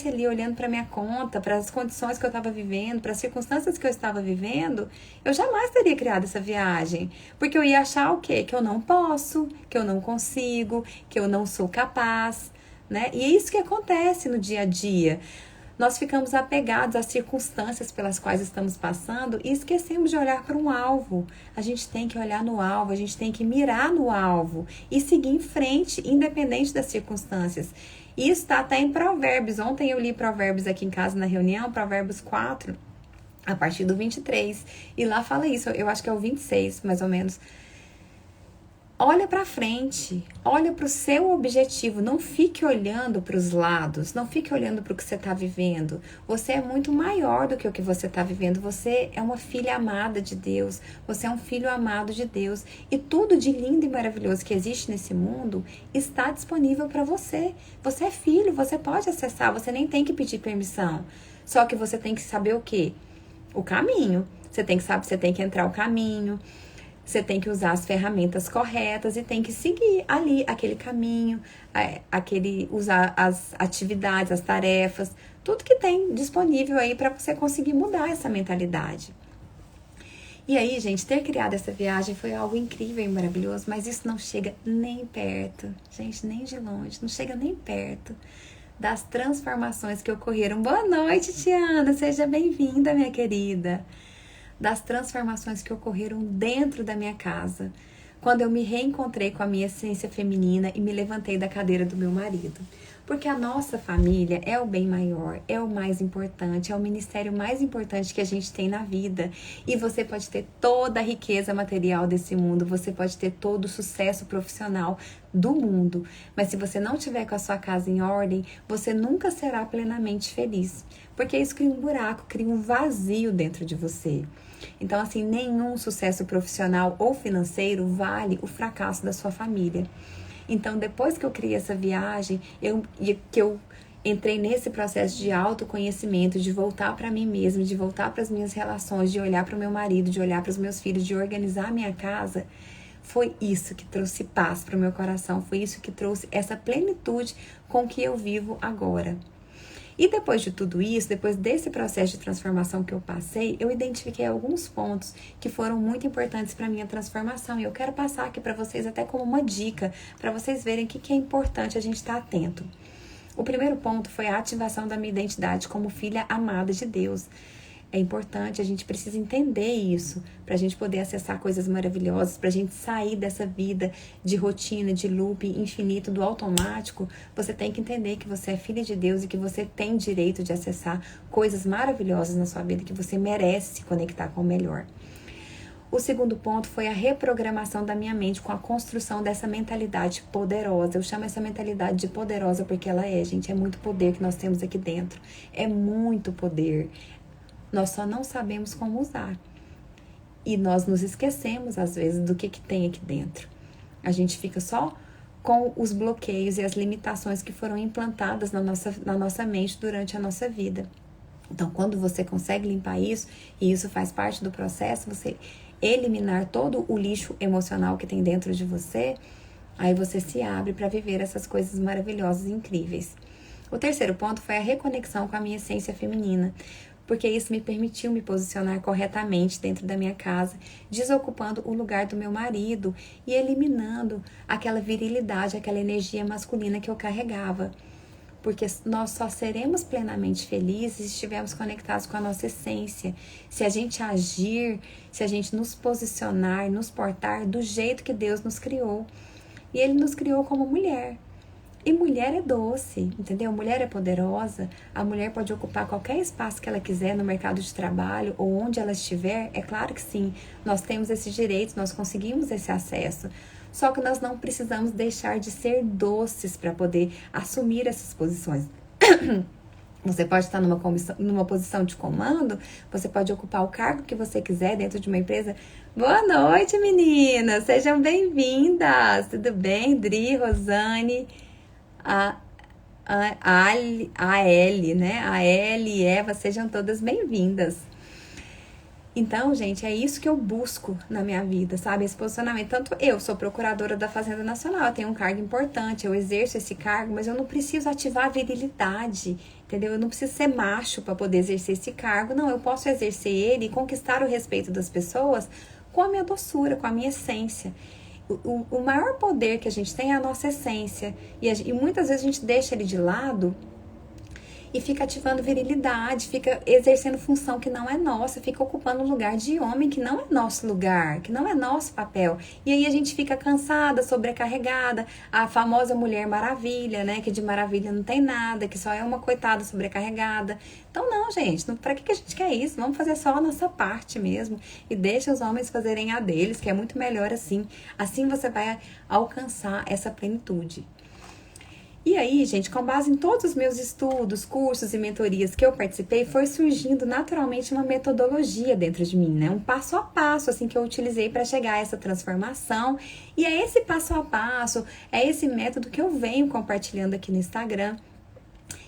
ali olhando para minha conta, para as condições que eu estava vivendo, para as circunstâncias que eu estava vivendo, eu jamais teria criado essa viagem. Porque eu ia achar o quê? Que eu não posso, que eu não consigo, que eu não sou capaz, né? E é isso que acontece no dia a dia. Nós ficamos apegados às circunstâncias pelas quais estamos passando e esquecemos de olhar para um alvo. A gente tem que olhar no alvo, a gente tem que mirar no alvo e seguir em frente, independente das circunstâncias. Isso está até em Provérbios. Ontem eu li Provérbios aqui em casa na reunião, Provérbios 4, a partir do 23. E lá fala isso, eu acho que é o 26, mais ou menos. Olha para frente, olha para o seu objetivo, não fique olhando para os lados, não fique olhando para o que você está vivendo. Você é muito maior do que o que você está vivendo, você é uma filha amada de Deus, você é um filho amado de Deus. E tudo de lindo e maravilhoso que existe nesse mundo está disponível para você. Você é filho, você pode acessar, você nem tem que pedir permissão. Só que você tem que saber o quê? o caminho. Você tem que saber, você tem que entrar o caminho, você tem que usar as ferramentas corretas e tem que seguir ali aquele caminho, usar as atividades, as tarefas, tudo que tem disponível aí para você conseguir mudar essa mentalidade. E aí, gente, ter criado essa viagem foi algo incrível e maravilhoso, mas isso não chega nem perto, gente, nem de longe, não chega nem perto das transformações que ocorreram. Boa noite, Tiana, seja bem-vinda, minha querida. Das transformações que ocorreram dentro da minha casa, quando eu me reencontrei com a minha essência feminina e me levantei da cadeira do meu marido. Porque a nossa família é o bem maior, é o mais importante, é o ministério mais importante que a gente tem na vida. E você pode ter toda a riqueza material desse mundo, você pode ter todo o sucesso profissional do mundo, mas se você não tiver com a sua casa em ordem, você nunca será plenamente feliz. Porque isso cria um buraco, cria um vazio dentro de você. Então, assim, nenhum sucesso profissional ou financeiro vale o fracasso da sua família. Então, depois que eu criei essa viagem, que eu entrei nesse processo de autoconhecimento, de voltar para mim mesma, de voltar para as minhas relações, de olhar para o meu marido, de olhar para os meus filhos, de organizar a minha casa, foi isso que trouxe paz para o meu coração, foi isso que trouxe essa plenitude com que eu vivo agora. E depois de tudo isso, depois desse processo de transformação que eu passei, eu identifiquei alguns pontos que foram muito importantes para a minha transformação. E eu quero passar aqui para vocês até como uma dica, para vocês verem o que é importante a gente estar atento. O primeiro ponto foi a ativação da minha identidade como filha amada de Deus. É importante, a gente precisa entender isso, para a gente poder acessar coisas maravilhosas, para a gente sair dessa vida de rotina, de loop infinito, do automático. Você tem que entender que você é filha de Deus e que você tem direito de acessar coisas maravilhosas na sua vida, que você merece se conectar com o melhor. O segundo ponto foi a reprogramação da minha mente com a construção dessa mentalidade poderosa. Eu chamo essa mentalidade de poderosa porque ela é, gente, é muito poder que nós temos aqui dentro. É muito poder. Nós só não sabemos como usar. E nós nos esquecemos, às vezes, do que tem aqui dentro. A gente fica só com os bloqueios e as limitações que foram implantadas na nossa mente durante a nossa vida. Então, quando você consegue limpar isso, e isso faz parte do processo, você eliminar todo o lixo emocional que tem dentro de você, aí você se abre para viver essas coisas maravilhosas e incríveis. O terceiro ponto foi a reconexão com a minha essência feminina, porque isso me permitiu me posicionar corretamente dentro da minha casa, desocupando o lugar do meu marido e eliminando aquela virilidade, aquela energia masculina que eu carregava. Porque nós só seremos plenamente felizes se estivermos conectados com a nossa essência. Se a gente agir, se a gente nos posicionar, nos portar do jeito que Deus nos criou. E Ele nos criou como mulher. E mulher é doce, entendeu? Mulher é poderosa, a mulher pode ocupar qualquer espaço que ela quiser no mercado de trabalho ou onde ela estiver, é claro que sim, nós temos esse direito, nós conseguimos esse acesso. Só que nós não precisamos deixar de ser doces para poder assumir essas posições. Você pode estar numa posição de comando, você pode ocupar o cargo que você quiser dentro de uma empresa. Boa noite, meninas! Sejam bem-vindas! Tudo bem? Dri, Rosane... A L, né? A L e Eva, sejam todas bem-vindas. Então, gente, é isso que eu busco na minha vida, sabe? Esse posicionamento. Tanto eu sou procuradora da Fazenda Nacional, eu tenho um cargo importante, eu exerço esse cargo, mas eu não preciso ativar a virilidade, entendeu? Eu não preciso ser macho para poder exercer esse cargo, não. Eu posso exercer ele e conquistar o respeito das pessoas com a minha doçura, com a minha essência. O maior poder que a gente tem é a nossa essência. E muitas vezes a gente deixa ele de lado e fica ativando virilidade, fica exercendo função que não é nossa, fica ocupando um lugar de homem que não é nosso lugar, que não é nosso papel. E aí a gente fica cansada, sobrecarregada, a famosa Mulher Maravilha, né? Que de maravilha não tem nada, que só é uma coitada sobrecarregada. Então não, gente, pra que a gente quer isso? Vamos fazer só a nossa parte mesmo e deixa os homens fazerem a deles, que é muito melhor assim. Assim você vai alcançar essa plenitude. E aí, gente, com base em todos os meus estudos, cursos e mentorias que eu participei, foi surgindo naturalmente uma metodologia dentro de mim, né? Um passo a passo, assim, que eu utilizei para chegar a essa transformação. E é esse passo a passo, é esse método que eu venho compartilhando aqui no Instagram.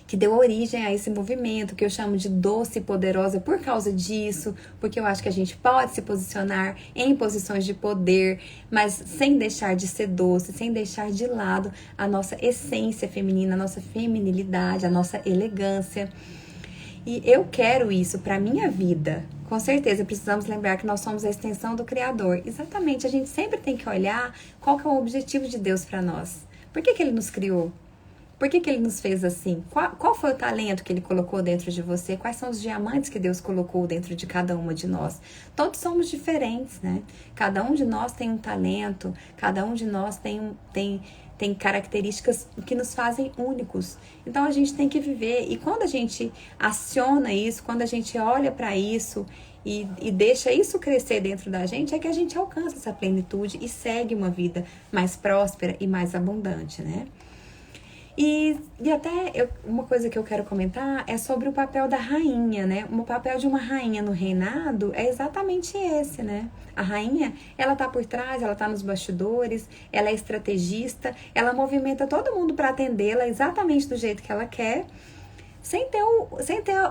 que deu origem a esse movimento, que eu chamo de doce e poderosa por causa disso, porque eu acho que a gente pode se posicionar em posições de poder, mas sem deixar de ser doce, sem deixar de lado a nossa essência feminina, a nossa feminilidade, a nossa elegância. E eu quero isso para minha vida. Com certeza, precisamos lembrar que nós somos a extensão do Criador. Exatamente, a gente sempre tem que olhar qual que é o objetivo de Deus para nós. Por que Ele nos criou? Por que Ele nos fez assim? Qual foi o talento que Ele colocou dentro de você? Quais são os diamantes que Deus colocou dentro de cada uma de nós? Todos somos diferentes, né? Cada um de nós tem um talento, cada um de nós tem características que nos fazem únicos. Então a gente tem que viver. E quando a gente aciona isso, quando a gente olha para isso e deixa isso crescer dentro da gente, é que a gente alcança essa plenitude e segue uma vida mais próspera e mais abundante, né? E até uma coisa que eu quero comentar é sobre o papel da rainha, né? O papel de uma rainha no reinado é exatamente esse, né? A rainha, ela tá por trás, ela tá nos bastidores, ela é estrategista, ela movimenta todo mundo para atendê-la exatamente do jeito que ela quer, sem ter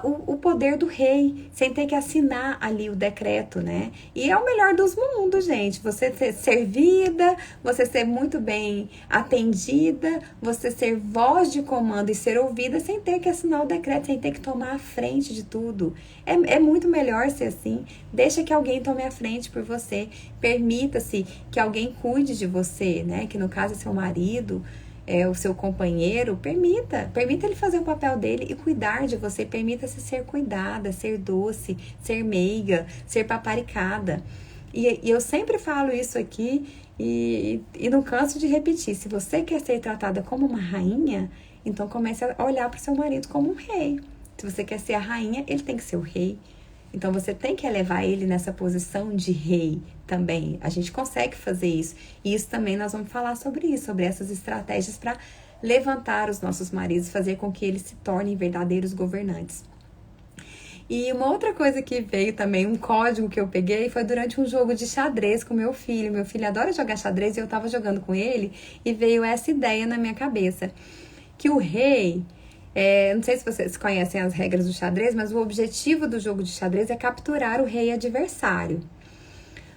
o poder do rei, sem ter que assinar ali o decreto, né? E é o melhor dos mundos, gente. Você ser servida, você ser muito bem atendida, você ser voz de comando e ser ouvida sem ter que assinar o decreto, sem ter que tomar a frente de tudo. É muito melhor ser assim. Deixa que alguém tome a frente por você. Permita-se que alguém cuide de você, né? Que no caso é seu marido, o seu companheiro. Permita ele fazer o papel dele e cuidar de você. Permita-se ser cuidada, ser doce, ser meiga, ser paparicada. E eu sempre falo isso aqui e não canso de repetir. Se você quer ser tratada como uma rainha, então comece a olhar para o seu marido como um rei. Se você quer ser a rainha, ele tem que ser o rei. Então, você tem que elevar ele nessa posição de rei também. A gente consegue fazer isso. E isso também nós vamos falar sobre isso, sobre essas estratégias para levantar os nossos maridos, fazer com que eles se tornem verdadeiros governantes. E uma outra coisa que veio também, um código que eu peguei, foi durante um jogo de xadrez com meu filho. Meu filho adora jogar xadrez e eu estava jogando com ele e veio essa ideia na minha cabeça. Que o rei... não sei se vocês conhecem as regras do xadrez, mas o objetivo do jogo de xadrez é capturar o rei adversário.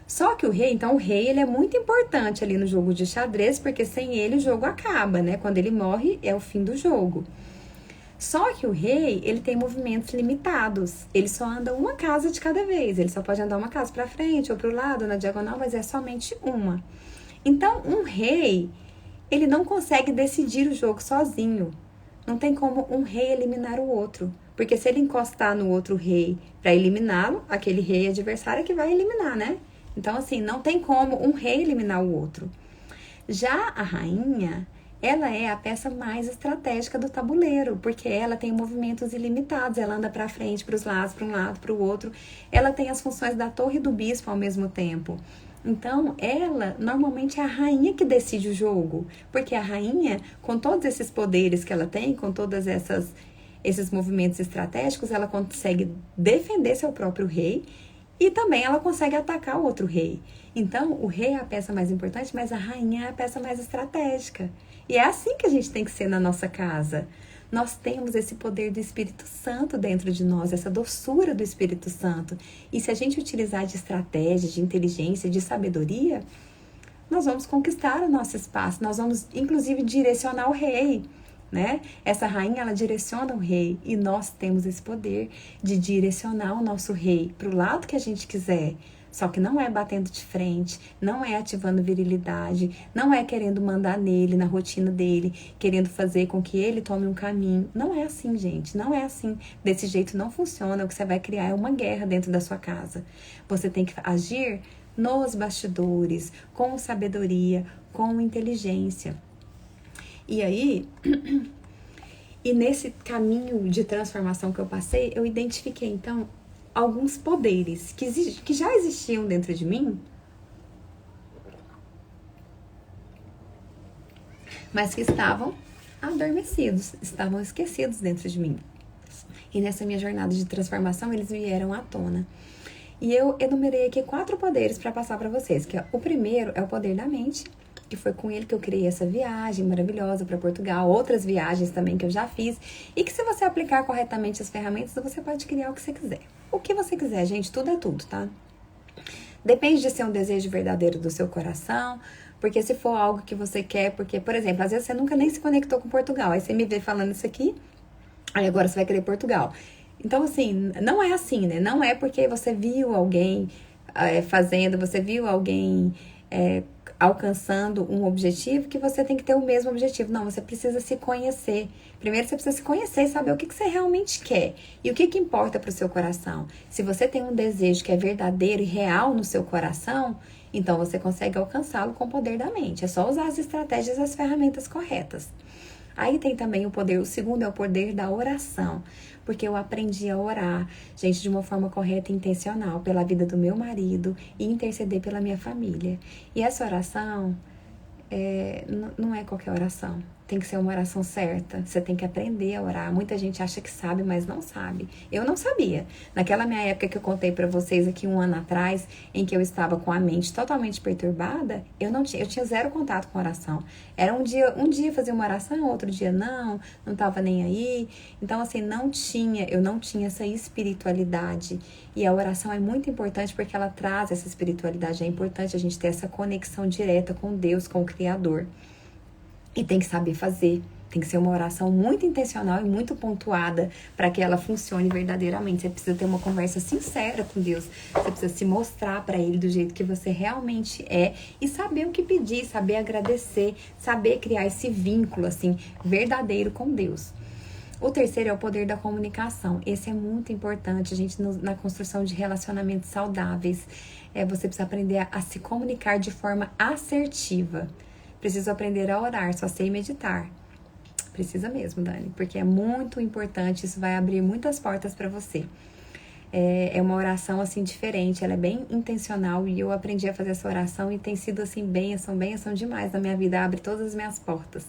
Só que o rei, ele é muito importante ali no jogo de xadrez, porque sem ele o jogo acaba, né? Quando ele morre, é o fim do jogo. Só que o rei, ele tem movimentos limitados. Ele só anda uma casa de cada vez. Ele só pode andar uma casa para frente ou para o lado, na diagonal, mas é somente uma. Então, um rei, ele não consegue decidir o jogo sozinho. Não tem como um rei eliminar o outro. Porque se ele encostar no outro rei para eliminá-lo, aquele rei adversário é que vai eliminar, né? Então, assim, não tem como um rei eliminar o outro. Já a rainha, ela é a peça mais estratégica do tabuleiro, porque ela tem movimentos ilimitados. Ela anda para frente, para os lados, para um lado, para o outro. Ela tem as funções da torre e do bispo ao mesmo tempo. Então, ela normalmente é a rainha que decide o jogo, porque a rainha, com todos esses poderes que ela tem, com todos esses movimentos estratégicos, ela consegue defender seu próprio rei e também ela consegue atacar o outro rei. Então, o rei é a peça mais importante, mas a rainha é a peça mais estratégica. E é assim que a gente tem que ser na nossa casa. Nós temos esse poder do Espírito Santo dentro de nós, essa doçura do Espírito Santo. E se a gente utilizar de estratégia, de inteligência, de sabedoria, nós vamos conquistar o nosso espaço. Nós vamos, inclusive, direcionar o rei, né? Essa rainha, ela direciona o rei. E nós temos esse poder de direcionar o nosso rei para o lado que a gente quiser. Só que não é batendo de frente, não é ativando virilidade, não é querendo mandar nele, na rotina dele, querendo fazer com que ele tome um caminho. Não é assim, gente, não é assim. Desse jeito não funciona. O que você vai criar é uma guerra dentro da sua casa. Você tem que agir nos bastidores, com sabedoria, com inteligência. E aí, e nesse caminho de transformação que eu passei, eu identifiquei, então, alguns poderes que já existiam dentro de mim, mas que estavam adormecidos, estavam esquecidos dentro de mim. E nessa minha jornada de transformação, eles vieram à tona. E eu enumerei aqui 4 poderes para passar para vocês, que o primeiro é o poder da mente, que foi com ele que eu criei essa viagem maravilhosa para Portugal, outras viagens também que eu já fiz, e que se você aplicar corretamente as ferramentas, você pode criar o que você quiser. O que você quiser, gente, tudo é tudo, tá? Depende de ser um desejo verdadeiro do seu coração, porque se for algo que você quer, porque, por exemplo, às vezes você nunca nem se conectou com Portugal, aí você me vê falando isso aqui, aí agora você vai querer Portugal. Então, assim, não é assim, né? Não é porque você viu alguém fazendo, você viu alguém alcançando um objetivo que você tem que ter o mesmo objetivo. Não, você precisa se conhecer. Primeiro você precisa se conhecer e saber o que você realmente quer. E o que importa para o seu coração. Se você tem um desejo que é verdadeiro e real no seu coração, então você consegue alcançá-lo com o poder da mente. É só usar as estratégias e as ferramentas corretas. Aí tem também o poder, o segundo é o poder da oração, porque eu aprendi a orar, gente, de uma forma correta e intencional, pela vida do meu marido e interceder pela minha família. E essa oração não é qualquer oração. Tem que ser uma oração certa. Você tem que aprender a orar. Muita gente acha que sabe, mas não sabe. Eu não sabia. Naquela minha época que eu contei pra vocês aqui 1 ano atrás, em que eu estava com a mente totalmente perturbada, eu tinha zero contato com oração. Era um dia fazia uma oração, outro dia não tava nem aí. Então, assim, eu não tinha essa espiritualidade. E a oração é muito importante porque ela traz essa espiritualidade. É importante a gente ter essa conexão direta com Deus, com o Criador. E tem que saber fazer. Tem que ser uma oração muito intencional e muito pontuada para que ela funcione verdadeiramente. Você precisa ter uma conversa sincera com Deus. Você precisa se mostrar para Ele do jeito que você realmente é e saber o que pedir, saber agradecer, saber criar esse vínculo assim verdadeiro com Deus. O terceiro é o poder da comunicação. Esse é muito importante, gente, na construção de relacionamentos saudáveis. Você precisa aprender a se comunicar de forma assertiva. Preciso aprender a orar, só sei meditar. Precisa mesmo, Dani, porque é muito importante, isso vai abrir muitas portas para você. É uma oração, assim, diferente, ela é bem intencional e eu aprendi a fazer essa oração e tem sido, assim, bênção demais na minha vida, abre todas as minhas portas.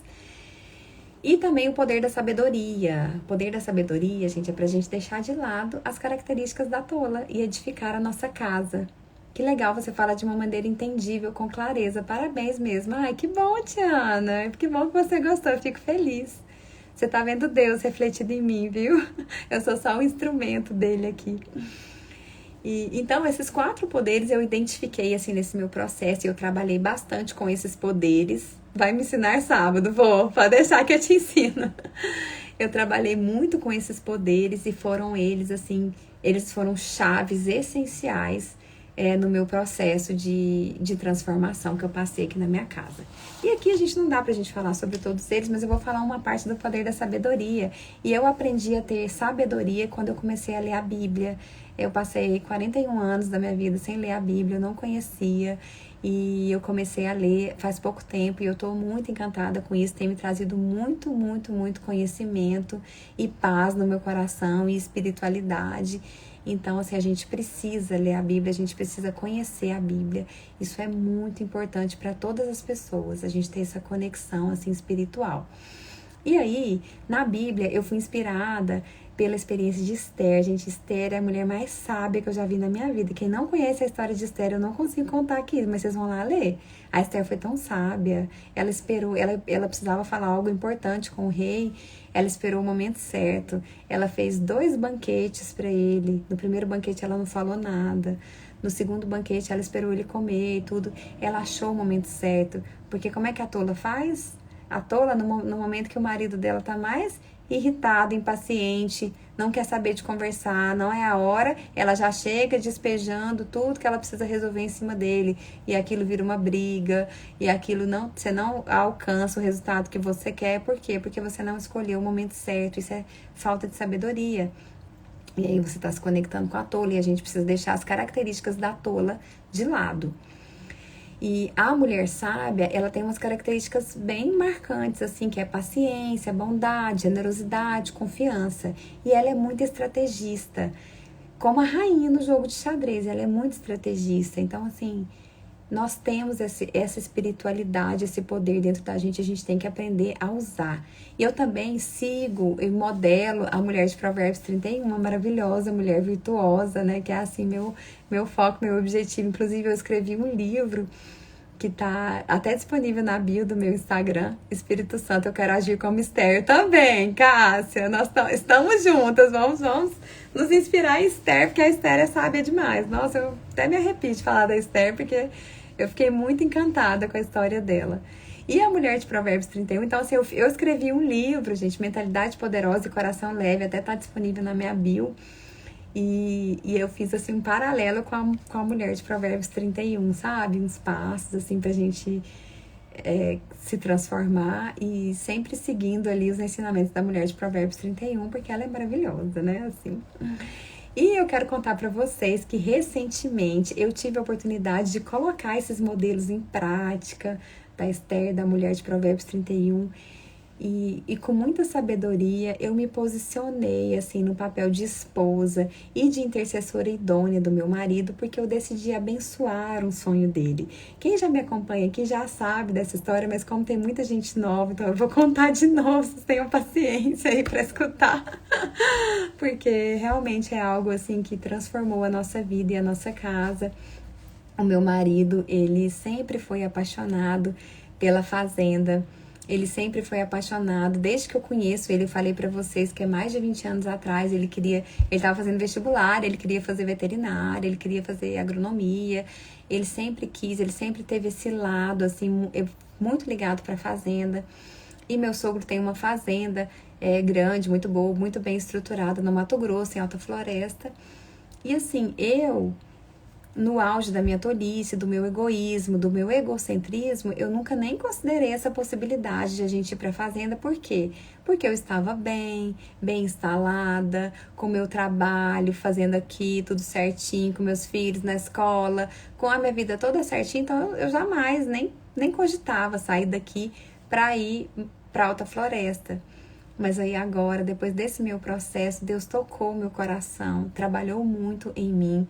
E também o poder da sabedoria. O poder da sabedoria, gente, é pra gente deixar de lado as características da tola e edificar a nossa casa. Que legal, você fala de uma maneira entendível, com clareza. Parabéns mesmo. Ai, que bom, Tiana. Que bom que você gostou, eu fico feliz. Você tá vendo Deus refletido em mim, viu? Eu sou só um instrumento dele aqui. Então, esses 4 poderes eu identifiquei, assim, nesse meu processo. E eu trabalhei bastante com esses poderes. Vai me ensinar sábado, vou. Pode deixar que eu te ensino. Eu trabalhei muito com esses poderes e foram eles, assim, eles foram chaves essenciais no meu processo de transformação que eu passei aqui na minha casa. E aqui a gente não dá pra gente falar sobre todos eles, mas eu vou falar uma parte do poder da sabedoria. E eu aprendi a ter sabedoria quando eu comecei a ler a Bíblia. Eu passei 41 anos da minha vida sem ler a Bíblia, eu não conhecia. E eu comecei a ler faz pouco tempo e eu tô muito encantada com isso. Tem me trazido muito, muito, muito conhecimento e paz no meu coração e espiritualidade. Então, assim, a gente precisa ler a Bíblia, a gente precisa conhecer a Bíblia. Isso é muito importante para todas as pessoas, a gente ter essa conexão, assim, espiritual. E aí, na Bíblia, eu fui inspirada pela experiência de Esther. Gente, Esther é a mulher mais sábia que eu já vi na minha vida. Quem não conhece a história de Esther, eu não consigo contar aqui, mas vocês vão lá ler. A Esther foi tão sábia, ela esperou, ela precisava falar algo importante com o rei, ela esperou o momento certo, ela fez 2 banquetes para ele. No primeiro banquete ela não falou nada, no segundo banquete ela esperou ele comer e tudo. Ela achou o momento certo, porque como é que a tola faz? A tola, no momento que o marido dela tá mais irritado, impaciente, não quer saber de conversar, não é a hora, ela já chega despejando tudo que ela precisa resolver em cima dele, e aquilo vira uma briga, e aquilo você não alcança o resultado que você quer. Por quê? Porque você não escolheu o momento certo. Isso é falta de sabedoria. E aí você está se conectando com a tola, e a gente precisa deixar as características da tola de lado. E a mulher sábia, ela tem umas características bem marcantes, assim, que é paciência, bondade, generosidade, confiança. E ela é muito estrategista, como a rainha no jogo de xadrez, ela é muito estrategista. Então, assim, nós temos essa espiritualidade, esse poder dentro da gente, a gente tem que aprender a usar. E eu também sigo e modelo a mulher de Provérbios 31, uma maravilhosa mulher virtuosa, né? Que é assim, meu foco, meu objetivo. Inclusive, eu escrevi um livro que tá até disponível na bio do meu Instagram, Espírito Santo, eu quero agir como Esther também, Cássia, nós estamos juntas, vamos nos inspirar em Esther, porque a Esther é sábia demais. Nossa, eu até me arrepio de falar da Esther, porque eu fiquei muito encantada com a história dela. E a Mulher de Provérbios 31, então assim, eu escrevi um livro, gente, Mentalidade Poderosa e Coração Leve, até tá disponível na minha bio. E eu fiz, assim, um paralelo com a Mulher de Provérbios 31, sabe? Uns passos, assim, pra gente se transformar e sempre seguindo ali os ensinamentos da Mulher de Provérbios 31, porque ela é maravilhosa, né? Assim. E eu quero contar pra vocês que recentemente eu tive a oportunidade de colocar esses modelos em prática, da Esther, da Mulher de Provérbios 31. E com muita sabedoria eu me posicionei assim no papel de esposa e de intercessora idônea do meu marido, porque eu decidi abençoar um sonho dele. Quem já me acompanha aqui já sabe dessa história, mas como tem muita gente nova, então eu vou contar de novo, vocês tenham paciência aí para escutar, porque realmente é algo assim que transformou a nossa vida e a nossa casa. O meu marido, ele sempre foi apaixonado pela fazenda. Ele sempre foi apaixonado, desde que eu conheço ele, eu falei pra vocês que é mais de 20 anos atrás, ele tava fazendo vestibular, ele queria fazer veterinária, ele queria fazer agronomia, ele sempre quis, ele sempre teve esse lado, assim, muito ligado pra fazenda. E meu sogro tem uma fazenda grande, muito boa, muito bem estruturada no Mato Grosso, em Alta Floresta. E assim, no auge da minha tolice, do meu egoísmo, do meu egocentrismo, eu nunca nem considerei essa possibilidade de a gente ir para a fazenda. Por quê? Porque eu estava bem instalada, com o meu trabalho, fazendo aqui tudo certinho, com meus filhos na escola, com a minha vida toda certinha. Então eu jamais nem cogitava sair daqui para ir para Alta Floresta. Mas aí agora, depois desse meu processo, Deus tocou o meu coração, trabalhou muito em mim.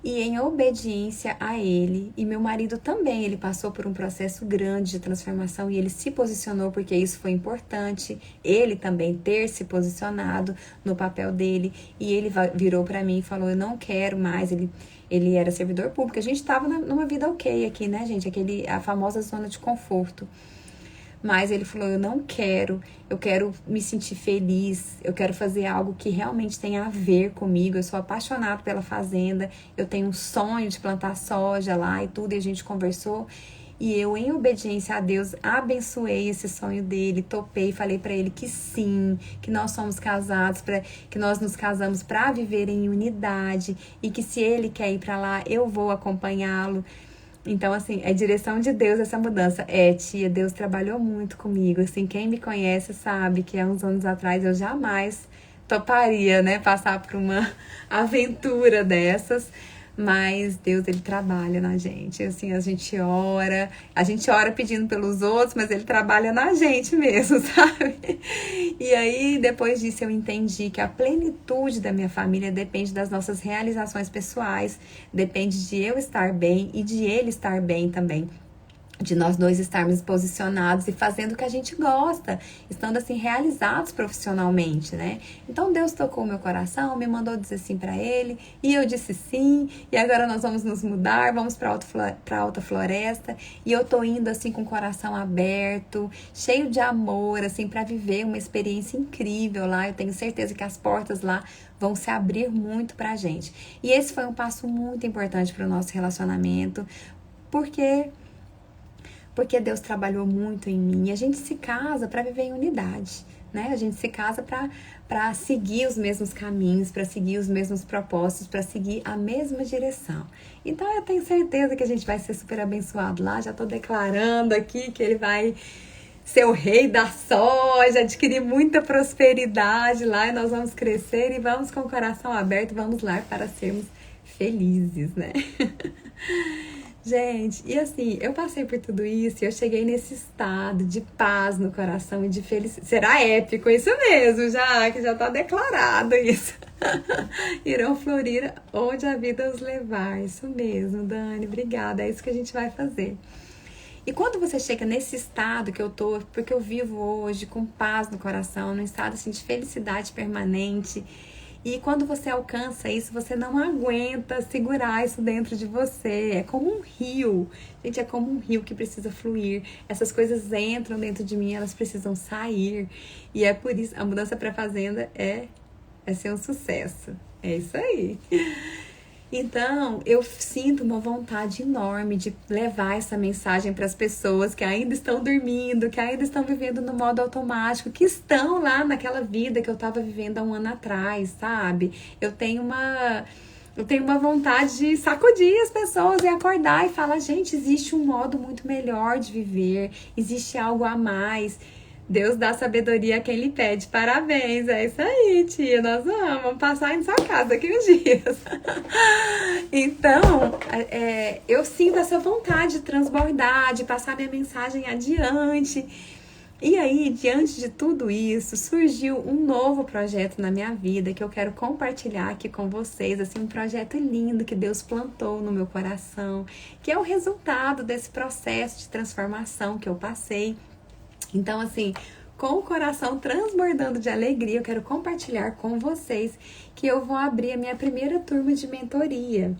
E em obediência a ele, e meu marido também, ele passou por um processo grande de transformação e ele se posicionou porque isso foi importante, ele também ter se posicionado no papel dele, e ele virou para mim e falou, eu não quero mais, ele era servidor público, a gente estava numa vida ok aqui, né, gente, a famosa zona de conforto. Mas ele falou, eu quero me sentir feliz, eu quero fazer algo que realmente tenha a ver comigo, eu sou apaixonado pela fazenda, eu tenho um sonho de plantar soja lá e tudo, e a gente conversou, e eu, em obediência a Deus, abençoei esse sonho dele, topei, falei pra ele que sim, que nós somos casados, que nós nos casamos pra viver em unidade, e que se ele quer ir pra lá, eu vou acompanhá-lo. Então, assim, é direção de Deus essa mudança. Tia, Deus trabalhou muito comigo. Assim, quem me conhece sabe que há uns anos atrás eu jamais toparia, né, passar por uma aventura dessas. Mas Deus, ele trabalha na gente. Assim, a gente ora pedindo pelos outros, mas ele trabalha na gente mesmo, sabe? E aí, depois disso, eu entendi que a plenitude da minha família depende das nossas realizações pessoais, depende de eu estar bem e de ele estar bem também. De nós dois estarmos posicionados e fazendo o que a gente gosta, estando assim realizados profissionalmente, né? Então Deus tocou o meu coração, me mandou dizer sim para ele, e eu disse sim, e agora nós vamos nos mudar, vamos para Alta Floresta, e eu tô indo assim com o coração aberto, cheio de amor, assim, para viver uma experiência incrível lá. Eu tenho certeza que as portas lá vão se abrir muito pra gente. E esse foi um passo muito importante para o nosso relacionamento, porque Deus trabalhou muito em mim. E a gente se casa para viver em unidade, né? A gente se casa para seguir os mesmos caminhos, para seguir os mesmos propósitos, para seguir a mesma direção. Então eu tenho certeza que a gente vai ser super abençoado lá. Já tô declarando aqui que ele vai ser o rei da soja, adquirir muita prosperidade lá, e nós vamos crescer e vamos com o coração aberto, vamos lá para sermos felizes, né? Gente, e assim, eu passei por tudo isso e eu cheguei nesse estado de paz no coração e de felicidade. Será épico, isso mesmo, que já tá declarado isso. Irão florir onde a vida os levar. Isso mesmo, Dani, obrigada. É isso que a gente vai fazer. E quando você chega nesse estado que eu tô, porque eu vivo hoje com paz no coração, num estado assim de felicidade permanente, E quando você alcança isso, você não aguenta segurar isso dentro de você. É como um rio. Gente, é como um rio que precisa fluir. Essas coisas entram dentro de mim, elas precisam sair. E é por isso, a mudança para fazenda é ser um sucesso. É isso aí. Então, eu sinto uma vontade enorme de levar essa mensagem para as pessoas que ainda estão dormindo, que ainda estão vivendo no modo automático, que estão lá naquela vida que eu estava vivendo há um ano atrás, sabe? Eu tenho uma vontade de sacudir as pessoas e acordar e falar, gente, existe um modo muito melhor de viver, existe algo a mais. Deus dá sabedoria a quem lhe pede. Parabéns, é isso aí, tia. Nós vamos passar aí na sua casa daqui uns dias. Então, eu sinto essa vontade de transbordar, de passar minha mensagem adiante. E aí, diante de tudo isso, surgiu um novo projeto na minha vida que eu quero compartilhar aqui com vocês, assim, um projeto lindo que Deus plantou no meu coração, que é o resultado desse processo de transformação que eu passei. Então, assim, com o coração transbordando de alegria, eu quero compartilhar com vocês que eu vou abrir a minha primeira turma de mentoria.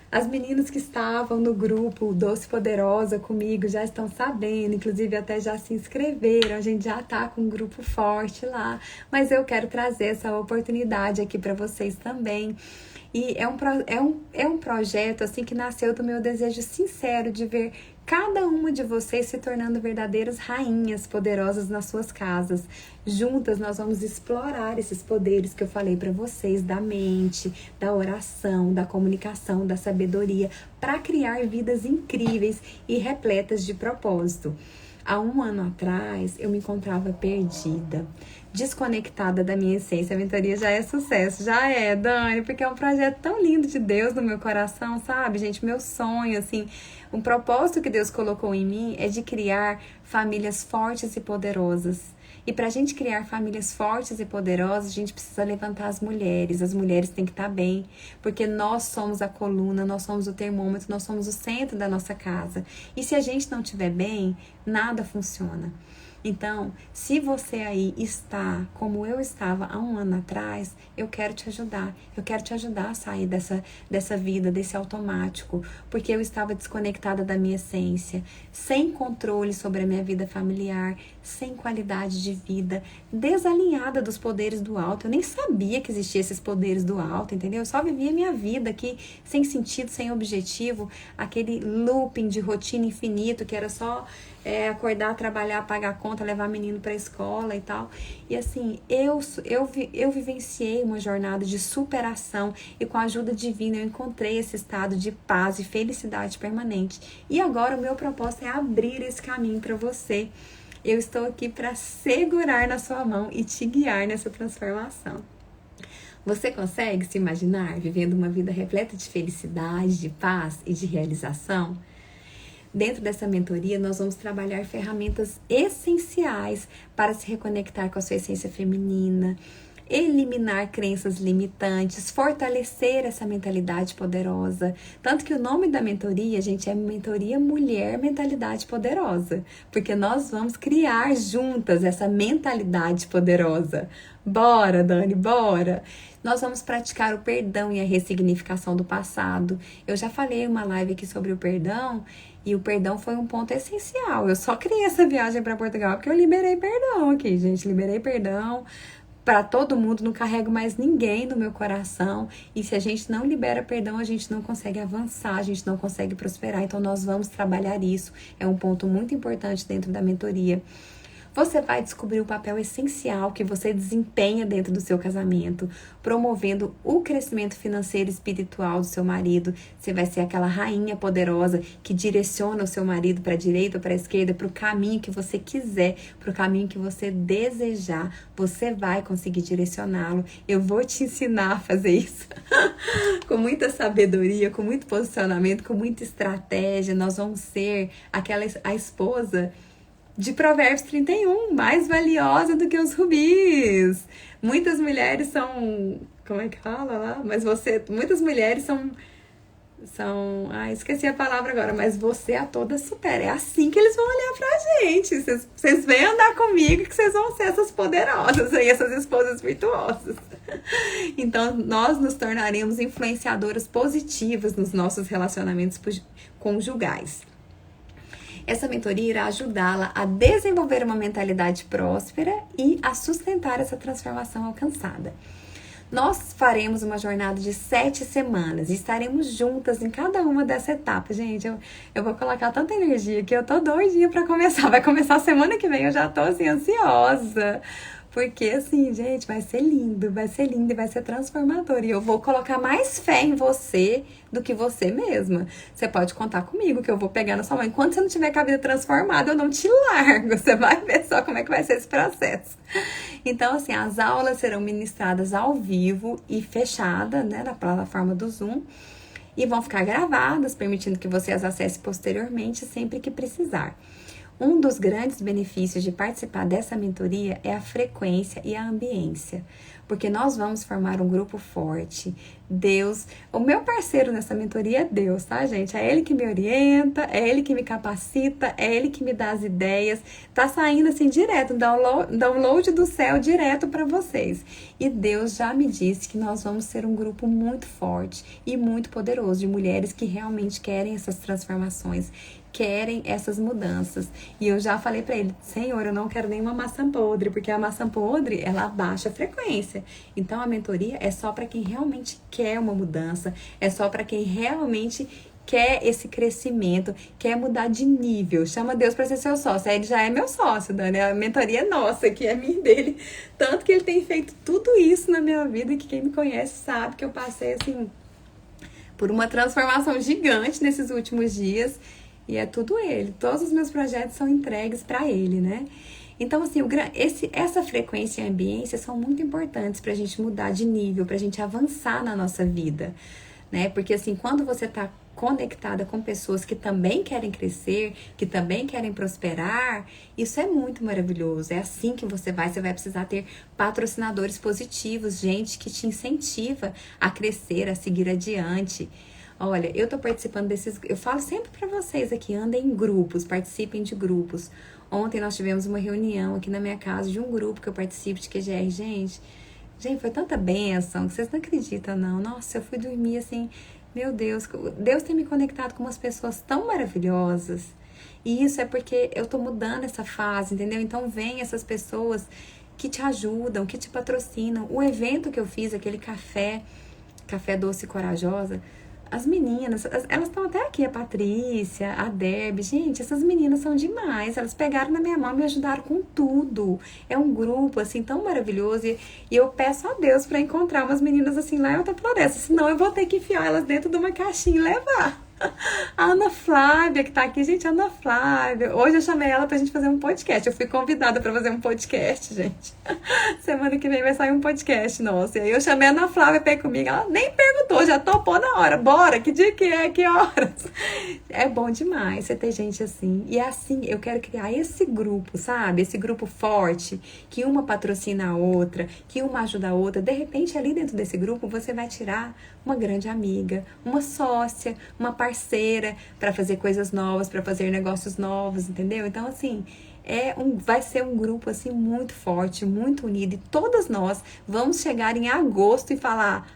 As meninas que estavam no grupo Doce Poderosa comigo já estão sabendo, inclusive até já se inscreveram, a gente já tá com um grupo forte lá, mas eu quero trazer essa oportunidade aqui para vocês também. E é um projeto assim que nasceu do meu desejo sincero de ver cada uma de vocês se tornando verdadeiras rainhas poderosas nas suas casas. Juntas nós vamos explorar esses poderes que eu falei para vocês, da mente, da oração, da comunicação, da sabedoria, para criar vidas incríveis e repletas de propósito. Há um ano atrás, eu me encontrava perdida, desconectada da minha essência. A mentoria já é sucesso, já é, Dani, porque é um projeto tão lindo de Deus no meu coração, sabe, gente? Meu sonho, assim, um propósito que Deus colocou em mim é de criar famílias fortes e poderosas. E para a gente criar famílias fortes e poderosas, a gente precisa levantar as mulheres. As mulheres têm que estar bem, porque nós somos a coluna, nós somos o termômetro, nós somos o centro da nossa casa. E se a gente não estiver bem, nada funciona. Então, se você aí está como eu estava há um ano atrás, eu quero te ajudar. Eu quero te ajudar a sair dessa vida, desse automático, porque eu estava desconectada da minha essência, sem controle sobre a minha vida familiar, sem qualidade de vida, desalinhada dos poderes do alto. Eu nem sabia que existiam esses poderes do alto, entendeu? Eu só vivia minha vida aqui sem sentido, sem objetivo, aquele looping de rotina infinito que era só acordar, trabalhar, pagar a conta, levar menino para a escola e tal. E assim, eu vivenciei uma jornada de superação e com a ajuda divina eu encontrei esse estado de paz e felicidade permanente. E agora o meu propósito é abrir esse caminho para você. Eu estou aqui para segurar na sua mão e te guiar nessa transformação. Você consegue se imaginar vivendo uma vida repleta de felicidade, de paz e de realização? Dentro dessa mentoria, nós vamos trabalhar ferramentas essenciais para se reconectar com a sua essência feminina, eliminar crenças limitantes, fortalecer essa mentalidade poderosa. Tanto que o nome da mentoria, gente, é Mentoria Mulher Mentalidade Poderosa, porque nós vamos criar juntas essa mentalidade poderosa. Bora, Dani, bora! Nós vamos praticar o perdão e a ressignificação do passado. Eu já falei uma live aqui sobre o perdão, e o perdão foi um ponto essencial. Eu só criei essa viagem para Portugal porque eu liberei perdão aqui, gente. Liberei perdão para todo mundo, não carrego mais ninguém no meu coração. E se a gente não libera perdão, a gente não consegue avançar, a gente não consegue prosperar. Então nós vamos trabalhar isso. É um ponto muito importante dentro da mentoria. Você vai descobrir o papel essencial que você desempenha dentro do seu casamento, promovendo o crescimento financeiro e espiritual do seu marido. Você vai ser aquela rainha poderosa que direciona o seu marido para a direita ou para a esquerda, para o caminho que você quiser, para o caminho que você desejar. Você vai conseguir direcioná-lo. Eu vou te ensinar a fazer isso com muita sabedoria, com muito posicionamento, com muita estratégia. Nós vamos ser a esposa de Provérbios 31, mais valiosa do que os rubis. Muitas mulheres são... Como é que fala lá? Muitas mulheres esqueci a palavra agora, mas você a toda supera. É assim que eles vão olhar pra gente. Vocês vêm andar comigo que vocês vão ser essas poderosas aí, essas esposas virtuosas. Então, nós nos tornaremos influenciadoras positivas nos nossos relacionamentos conjugais. Essa mentoria irá ajudá-la a desenvolver uma mentalidade próspera e a sustentar essa transformação alcançada. Nós faremos uma jornada de 7 semanas e estaremos juntas em cada uma dessa etapa. Gente, eu vou colocar tanta energia que eu tô doidinha pra começar. Vai começar a semana que vem, eu já tô assim, ansiosa. Porque assim, gente, vai ser lindo e vai ser transformador. E eu vou colocar mais fé em você do que você mesma. Você pode contar comigo que eu vou pegar na sua mão. Enquanto você não tiver com a vida transformada, eu não te largo. Você vai ver só como é que vai ser esse processo. Então, assim, as aulas serão ministradas ao vivo e fechada, né, na plataforma do Zoom. E vão ficar gravadas, permitindo que você as acesse posteriormente sempre que precisar. Um dos grandes benefícios de participar dessa mentoria é a frequência e a ambiência, porque nós vamos formar um grupo forte. Deus, o meu parceiro nessa mentoria é Deus, tá, gente? É Ele que me orienta, é Ele que me capacita, é Ele que me dá as ideias. Tá saindo assim direto, download do céu direto para vocês. E Deus já me disse que nós vamos ser um grupo muito forte e muito poderoso de mulheres que realmente querem essas transformações, querem essas mudanças. E eu já falei pra ele, Senhor, eu não quero nenhuma maçã podre, porque a maçã podre, ela abaixa a frequência. Então a mentoria é só pra quem realmente quer uma mudança, é só pra quem realmente quer esse crescimento, quer mudar de nível. Chama Deus pra ser seu sócio. Aí ele já é meu sócio, Dani. A mentoria é nossa, que é minha e dele. Tanto que ele tem feito tudo isso na minha vida, que quem me conhece sabe que eu passei assim por uma transformação gigante nesses últimos dias. E é tudo ele. Todos os meus projetos são entregues para ele, né? Então, assim, essa frequência e a ambiência são muito importantes para a gente mudar de nível, para a gente avançar na nossa vida, né? Porque, assim, quando você está conectada com pessoas que também querem crescer, que também querem prosperar, isso é muito maravilhoso. É assim que você vai precisar ter patrocinadores positivos, gente que te incentiva a crescer, a seguir adiante. Olha, eu tô participando desses... Eu falo sempre pra vocês aqui, andem em grupos, participem de grupos. Ontem nós tivemos uma reunião aqui na minha casa de um grupo que eu participo de QGR. Gente, foi tanta bênção que vocês não acreditam, não. Nossa, eu fui dormir assim... Meu Deus, Deus tem me conectado com umas pessoas tão maravilhosas. E isso é porque eu tô mudando essa fase, entendeu? Então vem essas pessoas que te ajudam, que te patrocinam. O evento que eu fiz, aquele café doce e corajosa... As meninas, elas estão até aqui, a Patrícia, a Deb. Gente, essas meninas são demais. Elas pegaram na minha mão e me ajudaram com tudo. É um grupo, assim, tão maravilhoso. E eu peço a Deus para encontrar umas meninas assim lá em Alta Floresta. Senão eu vou ter que enfiar elas dentro de uma caixinha e levar. A Ana Flávia, que tá aqui, gente, Ana Flávia. Hoje eu chamei ela pra gente fazer um podcast. Eu fui convidada pra fazer um podcast, gente. Semana que vem vai sair um podcast nosso. E aí eu chamei a Ana Flávia pra ir comigo. Ela nem perguntou, já topou na hora. Bora, que dia que é, que horas? É bom demais você ter gente assim. E assim, eu quero criar esse grupo, sabe? Esse grupo forte, que uma patrocina a outra, que uma ajuda a outra. De repente, ali dentro desse grupo, você vai tirar uma grande amiga, uma sócia, uma parceira para fazer coisas novas, para fazer negócios novos, entendeu? Então, assim, vai ser um grupo, assim, muito forte, muito unido. E todas nós vamos chegar em agosto e falar...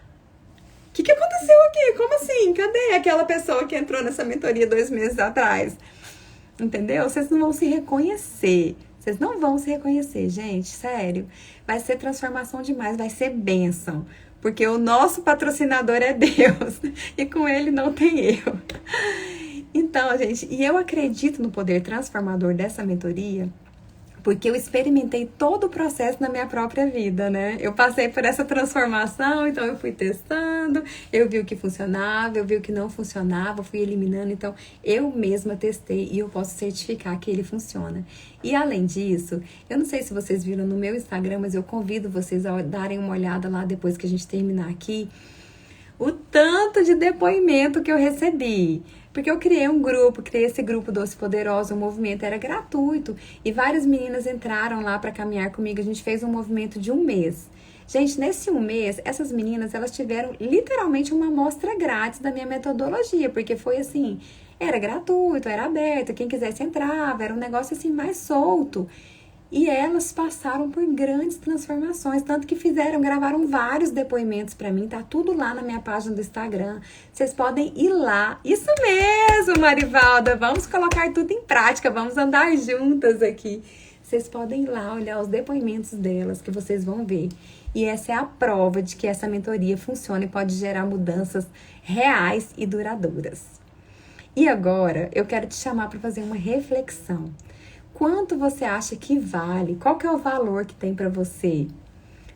O que aconteceu aqui? Como assim? Cadê aquela pessoa que entrou nessa mentoria 2 meses atrás? Entendeu? Vocês não vão se reconhecer. Vocês não vão se reconhecer, gente. Sério. Vai ser transformação demais. Vai ser bênção. Porque o nosso patrocinador é Deus. E com Ele não tem erro. Então, gente, e eu acredito no poder transformador dessa mentoria, porque eu experimentei todo o processo na minha própria vida, né? Eu passei por essa transformação, então eu fui testando, eu vi o que funcionava, eu vi o que não funcionava, fui eliminando. Então, eu mesma testei e eu posso certificar que ele funciona. E além disso, eu não sei se vocês viram no meu Instagram, mas eu convido vocês a darem uma olhada lá depois que a gente terminar aqui, o tanto de depoimento que eu recebi. Porque eu criei esse grupo Doce Poderosa, o movimento era gratuito. E várias meninas entraram lá para caminhar comigo, a gente fez um movimento de 1 mês. Gente, nesse um mês, essas meninas, elas tiveram literalmente uma amostra grátis da minha metodologia, porque foi assim, era gratuito, era aberto, quem quisesse entrava, era um negócio assim mais solto. E elas passaram por grandes transformações, tanto que gravaram vários depoimentos pra mim, tá tudo lá na minha página do Instagram. Vocês podem ir lá. Isso mesmo, Marivalda, vamos colocar tudo em prática, vamos andar juntas aqui. Vocês podem ir lá olhar os depoimentos delas, que vocês vão ver. E essa é a prova de que essa mentoria funciona e pode gerar mudanças reais e duradouras. E agora, eu quero te chamar para fazer uma reflexão. Quanto você acha que vale? Qual que é o valor que tem para você?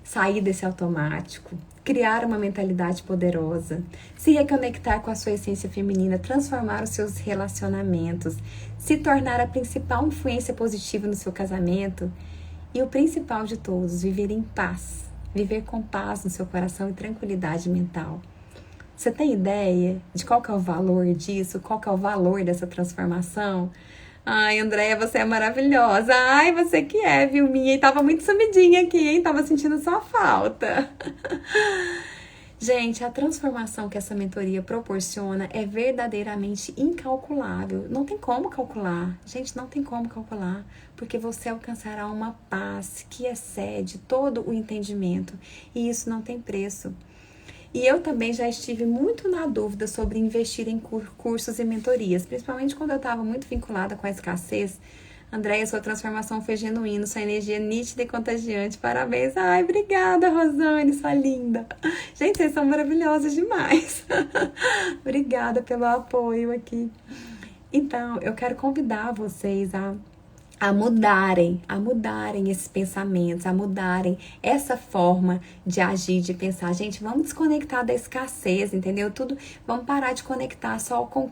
Sair desse automático, criar uma mentalidade poderosa, se reconectar com a sua essência feminina, transformar os seus relacionamentos, se tornar a principal influência positiva no seu casamento e o principal de todos, viver em paz, viver com paz no seu coração e tranquilidade mental. Você tem ideia de qual que é o valor disso? Qual que é o valor dessa transformação? Ai, Andréia, você é maravilhosa. Ai, você que é, viu, minha? E tava muito sumidinha aqui, hein? Tava sentindo sua falta. Gente, a transformação que essa mentoria proporciona é verdadeiramente incalculável. Não tem como calcular. Gente, não tem como calcular. Porque você alcançará uma paz que excede todo o entendimento. E isso não tem preço. E eu também já estive muito na dúvida sobre investir em cursos e mentorias, principalmente quando eu estava muito vinculada com a escassez. Andréia, sua transformação foi genuína, sua energia nítida e contagiante. Parabéns. Ai, obrigada, Rosane, sua linda. Gente, vocês são maravilhosas demais. Obrigada pelo apoio aqui. Então, eu quero convidar vocês a mudarem esses pensamentos, a mudarem essa forma de agir, de pensar. Gente, vamos desconectar da escassez, entendeu? Tudo, vamos parar de conectar só com o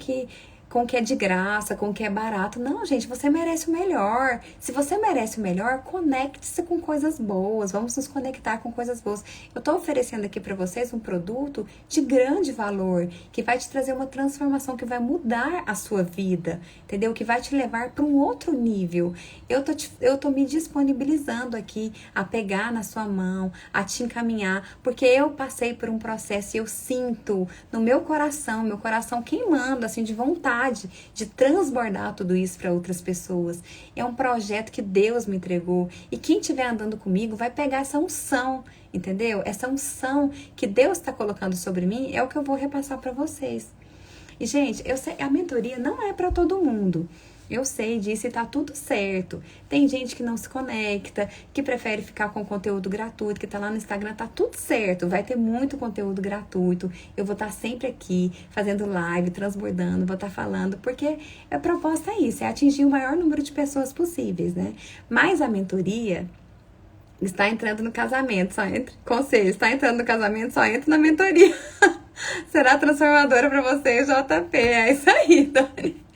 que é de graça, com o que é barato. Não, gente, você merece o melhor. Se você merece o melhor, conecte-se com coisas boas. Vamos nos conectar com coisas boas. Eu tô oferecendo aqui para vocês um produto de grande valor, que vai te trazer uma transformação, que vai mudar a sua vida, entendeu? Que vai te levar para um outro nível. Eu tô me disponibilizando aqui a pegar na sua mão, a te encaminhar, porque eu passei por um processo e eu sinto no meu coração queimando, assim, de vontade de transbordar tudo isso para outras pessoas. É um projeto que Deus me entregou e quem estiver andando comigo vai pegar essa unção, entendeu? Essa unção que Deus está colocando sobre mim é o que eu vou repassar para vocês. E, gente, eu sei, a mentoria não é para todo mundo. Eu sei disso e tá tudo certo. Tem gente que não se conecta, que prefere ficar com conteúdo gratuito, que tá lá no Instagram, tá tudo certo. Vai ter muito conteúdo gratuito. Eu vou estar sempre aqui, fazendo live, transbordando, vou estar falando, porque a proposta é isso, é atingir o maior número de pessoas possíveis, né? Mas a mentoria está entrando no casamento, só entra. Conselho, está entrando no casamento, só entra na mentoria. Será transformadora para você, JP. É isso aí, Dani.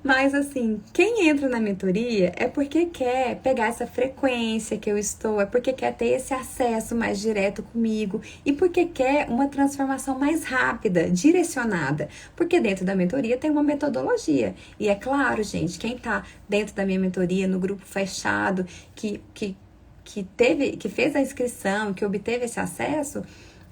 Mas assim, quem entra na mentoria é porque quer pegar essa frequência que eu estou, é porque quer ter esse acesso mais direto comigo e porque quer uma transformação mais rápida, direcionada. Porque dentro da mentoria tem uma metodologia. E é claro, gente, quem tá dentro da minha mentoria, no grupo fechado, que fez a inscrição, que obteve esse acesso,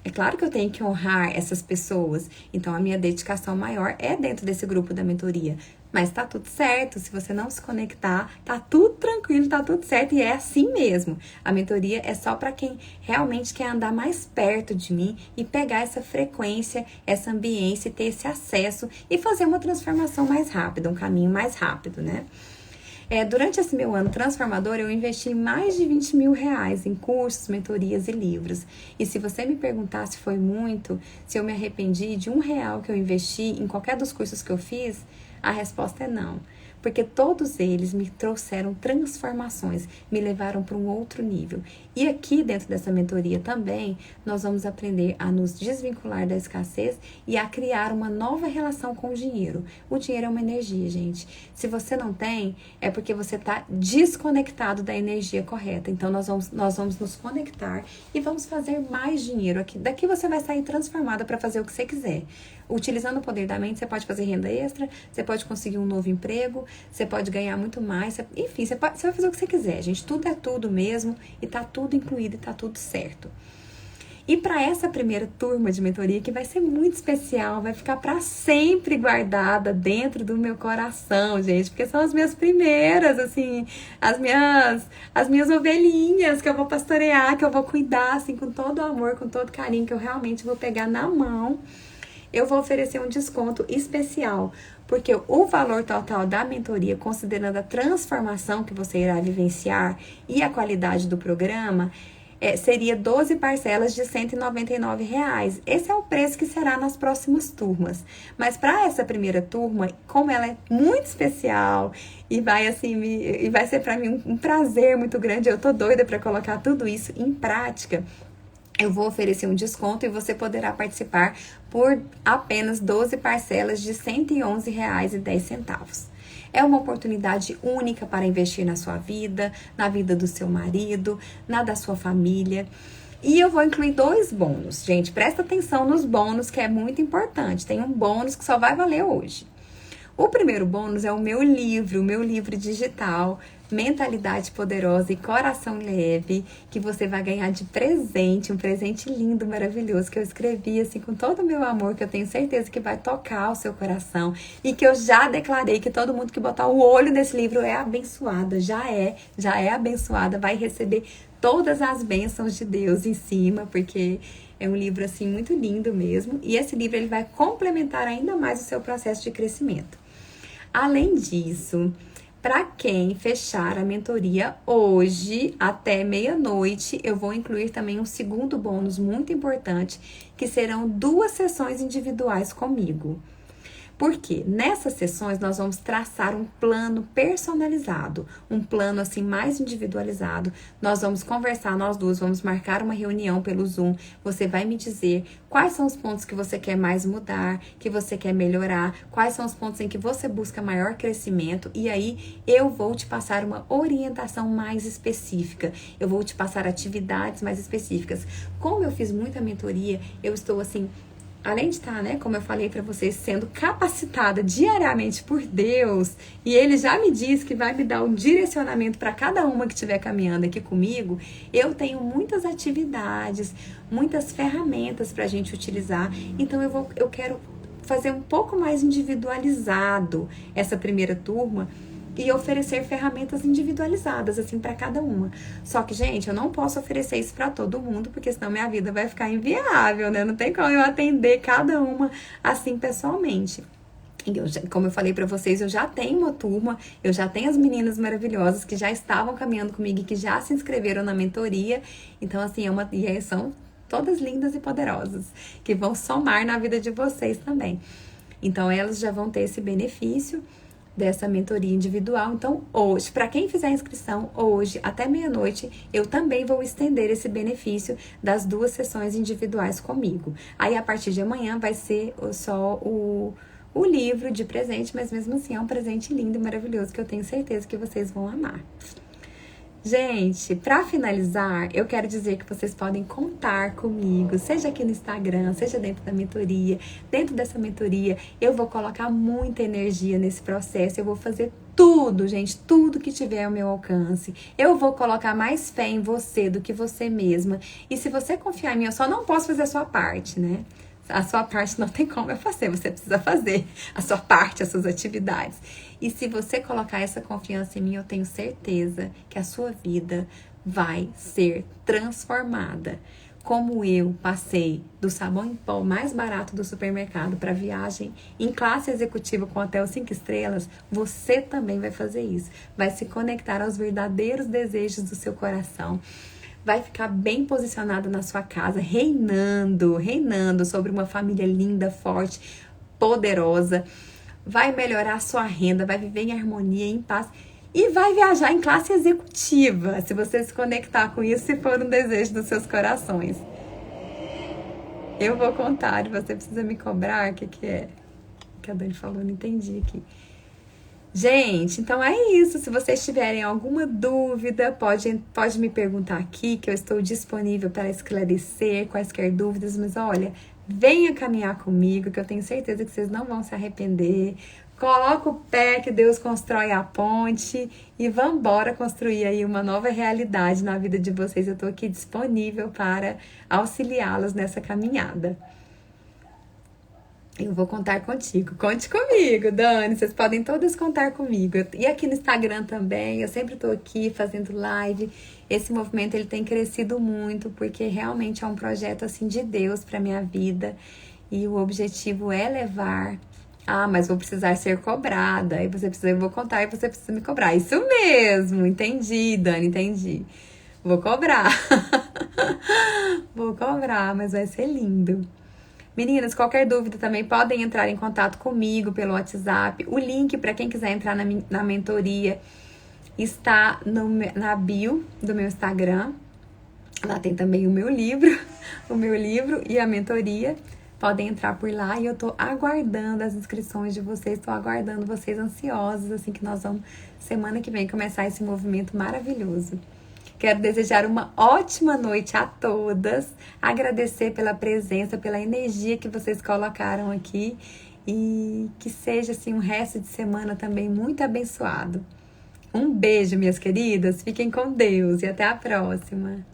é claro que eu tenho que honrar essas pessoas. Então, a minha dedicação maior é dentro desse grupo da mentoria. Mas tá tudo certo, se você não se conectar, tá tudo tranquilo, tá tudo certo e é assim mesmo. A mentoria é só para quem realmente quer andar mais perto de mim e pegar essa frequência, essa ambiência, ter esse acesso e fazer uma transformação mais rápida, um caminho mais rápido, né? Durante esse meu ano transformador, eu investi mais de 20 mil reais em cursos, mentorias e livros. E se você me perguntar se foi muito, se eu me arrependi de R$1 que eu investi em qualquer dos cursos que eu fiz, a resposta é não. Porque todos eles me trouxeram transformações, me levaram para um outro nível. E aqui dentro dessa mentoria também, nós vamos aprender a nos desvincular da escassez e a criar uma nova relação com o dinheiro. O dinheiro é uma energia, gente. Se você não tem, é porque você está desconectado da energia correta. Então, nós vamos nos conectar e vamos fazer mais dinheiro aqui. Daqui você vai sair transformada para fazer o que você quiser. Utilizando o poder da mente, você pode fazer renda extra, você pode conseguir um novo emprego, você pode ganhar muito mais, enfim, você vai fazer o que você quiser, gente. Tudo é tudo mesmo e tá tudo incluído e tá tudo certo. E para essa primeira turma de mentoria, que vai ser muito especial, vai ficar para sempre guardada dentro do meu coração, gente, porque são as minhas primeiras, assim, as minhas ovelhinhas que eu vou pastorear, que eu vou cuidar, assim, com todo amor, com todo carinho, que eu realmente vou pegar na mão. Eu vou oferecer um desconto especial, porque o valor total da mentoria, considerando a transformação que você irá vivenciar e a qualidade do programa, seria 12 parcelas de R$ 199. Esse é o preço que será nas próximas turmas. Mas para essa primeira turma, como ela é muito especial e vai assim, e vai ser para mim um prazer muito grande, eu tô doida para colocar tudo isso em prática. Eu vou oferecer um desconto e você poderá participar por apenas 12 parcelas de R$ 111,10. É uma oportunidade única para investir na sua vida, na vida do seu marido, na da sua família. E eu vou incluir 2 bônus. Gente, presta atenção nos bônus, que é muito importante. Tem um bônus que só vai valer hoje. O primeiro bônus é o meu livro digital, Mentalidade Poderosa e Coração Leve, que você vai ganhar de presente, um presente lindo, maravilhoso, que eu escrevi assim com todo o meu amor, que eu tenho certeza que vai tocar o seu coração e que eu já declarei que todo mundo que botar o olho nesse livro é abençoada, já é abençoada, vai receber todas as bênçãos de Deus em cima, porque é um livro assim muito lindo mesmo, e esse livro ele vai complementar ainda mais o seu processo de crescimento. Além disso, para quem fechar a mentoria hoje até meia-noite, eu vou incluir também um segundo bônus muito importante, que serão 2 sessões individuais comigo. Porque nessas sessões nós vamos traçar um plano personalizado, um plano assim mais individualizado. Nós vamos conversar, nós duas, vamos marcar uma reunião pelo Zoom. Você vai me dizer quais são os pontos que você quer mais mudar, que você quer melhorar, quais são os pontos em que você busca maior crescimento. E aí eu vou te passar uma orientação mais específica. Eu vou te passar atividades mais específicas. Como eu fiz muita mentoria, eu estou assim, além de estar, né, como eu falei para vocês, sendo capacitada diariamente por Deus, e Ele já me disse que vai me dar um direcionamento para cada uma que estiver caminhando aqui comigo, eu tenho muitas atividades, muitas ferramentas para a gente utilizar, então eu quero fazer um pouco mais individualizado essa primeira turma, e oferecer ferramentas individualizadas, assim, para cada uma. Só que, gente, eu não posso oferecer isso para todo mundo, porque senão minha vida vai ficar inviável, né? Não tem como eu atender cada uma assim pessoalmente. E como eu falei para vocês, eu já tenho uma turma, eu já tenho as meninas maravilhosas que já estavam caminhando comigo e que já se inscreveram na mentoria. Então, assim, são todas lindas e poderosas, que vão somar na vida de vocês também. Então, elas já vão ter esse benefício dessa mentoria individual. Então, hoje, para quem fizer a inscrição, hoje, até meia-noite, eu também vou estender esse benefício das 2 sessões individuais comigo. Aí, a partir de amanhã, vai ser só o livro de presente, mas mesmo assim é um presente lindo e maravilhoso que eu tenho certeza que vocês vão amar. Gente, para finalizar, eu quero dizer que vocês podem contar comigo, seja aqui no Instagram, seja dentro da mentoria. Dentro dessa mentoria, eu vou colocar muita energia nesse processo, eu vou fazer tudo, gente, tudo que tiver ao meu alcance. Eu vou colocar mais fé em você do que você mesma. E se você confiar em mim, eu só não posso fazer a sua parte, né? A sua parte não tem como eu fazer, você precisa fazer a sua parte, as suas atividades. E se você colocar essa confiança em mim, eu tenho certeza que a sua vida vai ser transformada. Como eu passei do sabão em pó mais barato do supermercado para viagem em classe executiva com hotel 5 estrelas, você também vai fazer isso. Vai se conectar aos verdadeiros desejos do seu coração. Vai ficar bem posicionado na sua casa, reinando sobre uma família linda, forte, poderosa. Vai melhorar a sua renda, vai viver em harmonia, em paz. E vai viajar em classe executiva, se você se conectar com isso, se for um desejo dos seus corações. Eu vou contar e você precisa me cobrar o que é. O que a Dani falou, não entendi aqui. Gente, então é isso. Se vocês tiverem alguma dúvida, pode me perguntar aqui, que eu estou disponível para esclarecer quaisquer dúvidas. Mas olha, venha caminhar comigo, que eu tenho certeza que vocês não vão se arrepender. Coloca o pé que Deus constrói a ponte e vambora construir aí uma nova realidade na vida de vocês. Eu tô aqui disponível para auxiliá-los nessa caminhada. Eu vou contar contigo. Conte comigo, Dani. Vocês podem todas contar comigo. E aqui no Instagram também. Eu sempre tô aqui fazendo live. Esse movimento ele tem crescido muito porque realmente é um projeto assim de Deus para minha vida. E o objetivo é levar. Ah, mas vou precisar ser cobrada. Aí você precisa, eu vou contar e você precisa me cobrar. Isso mesmo. Entendi, Dani, entendi. Vou cobrar. Vou cobrar, mas vai ser lindo. Meninas, qualquer dúvida também podem entrar em contato comigo pelo WhatsApp. O link para quem quiser entrar na mentoria está na bio do meu Instagram. Lá tem também o meu livro e a mentoria. Podem entrar por lá e eu tô aguardando as inscrições de vocês. Tô aguardando vocês ansiosos, assim que nós vamos semana que vem começar esse movimento maravilhoso. Quero desejar uma ótima noite a todas, agradecer pela presença, pela energia que vocês colocaram aqui e que seja assim um resto de semana também muito abençoado. Um beijo, minhas queridas, fiquem com Deus e até a próxima.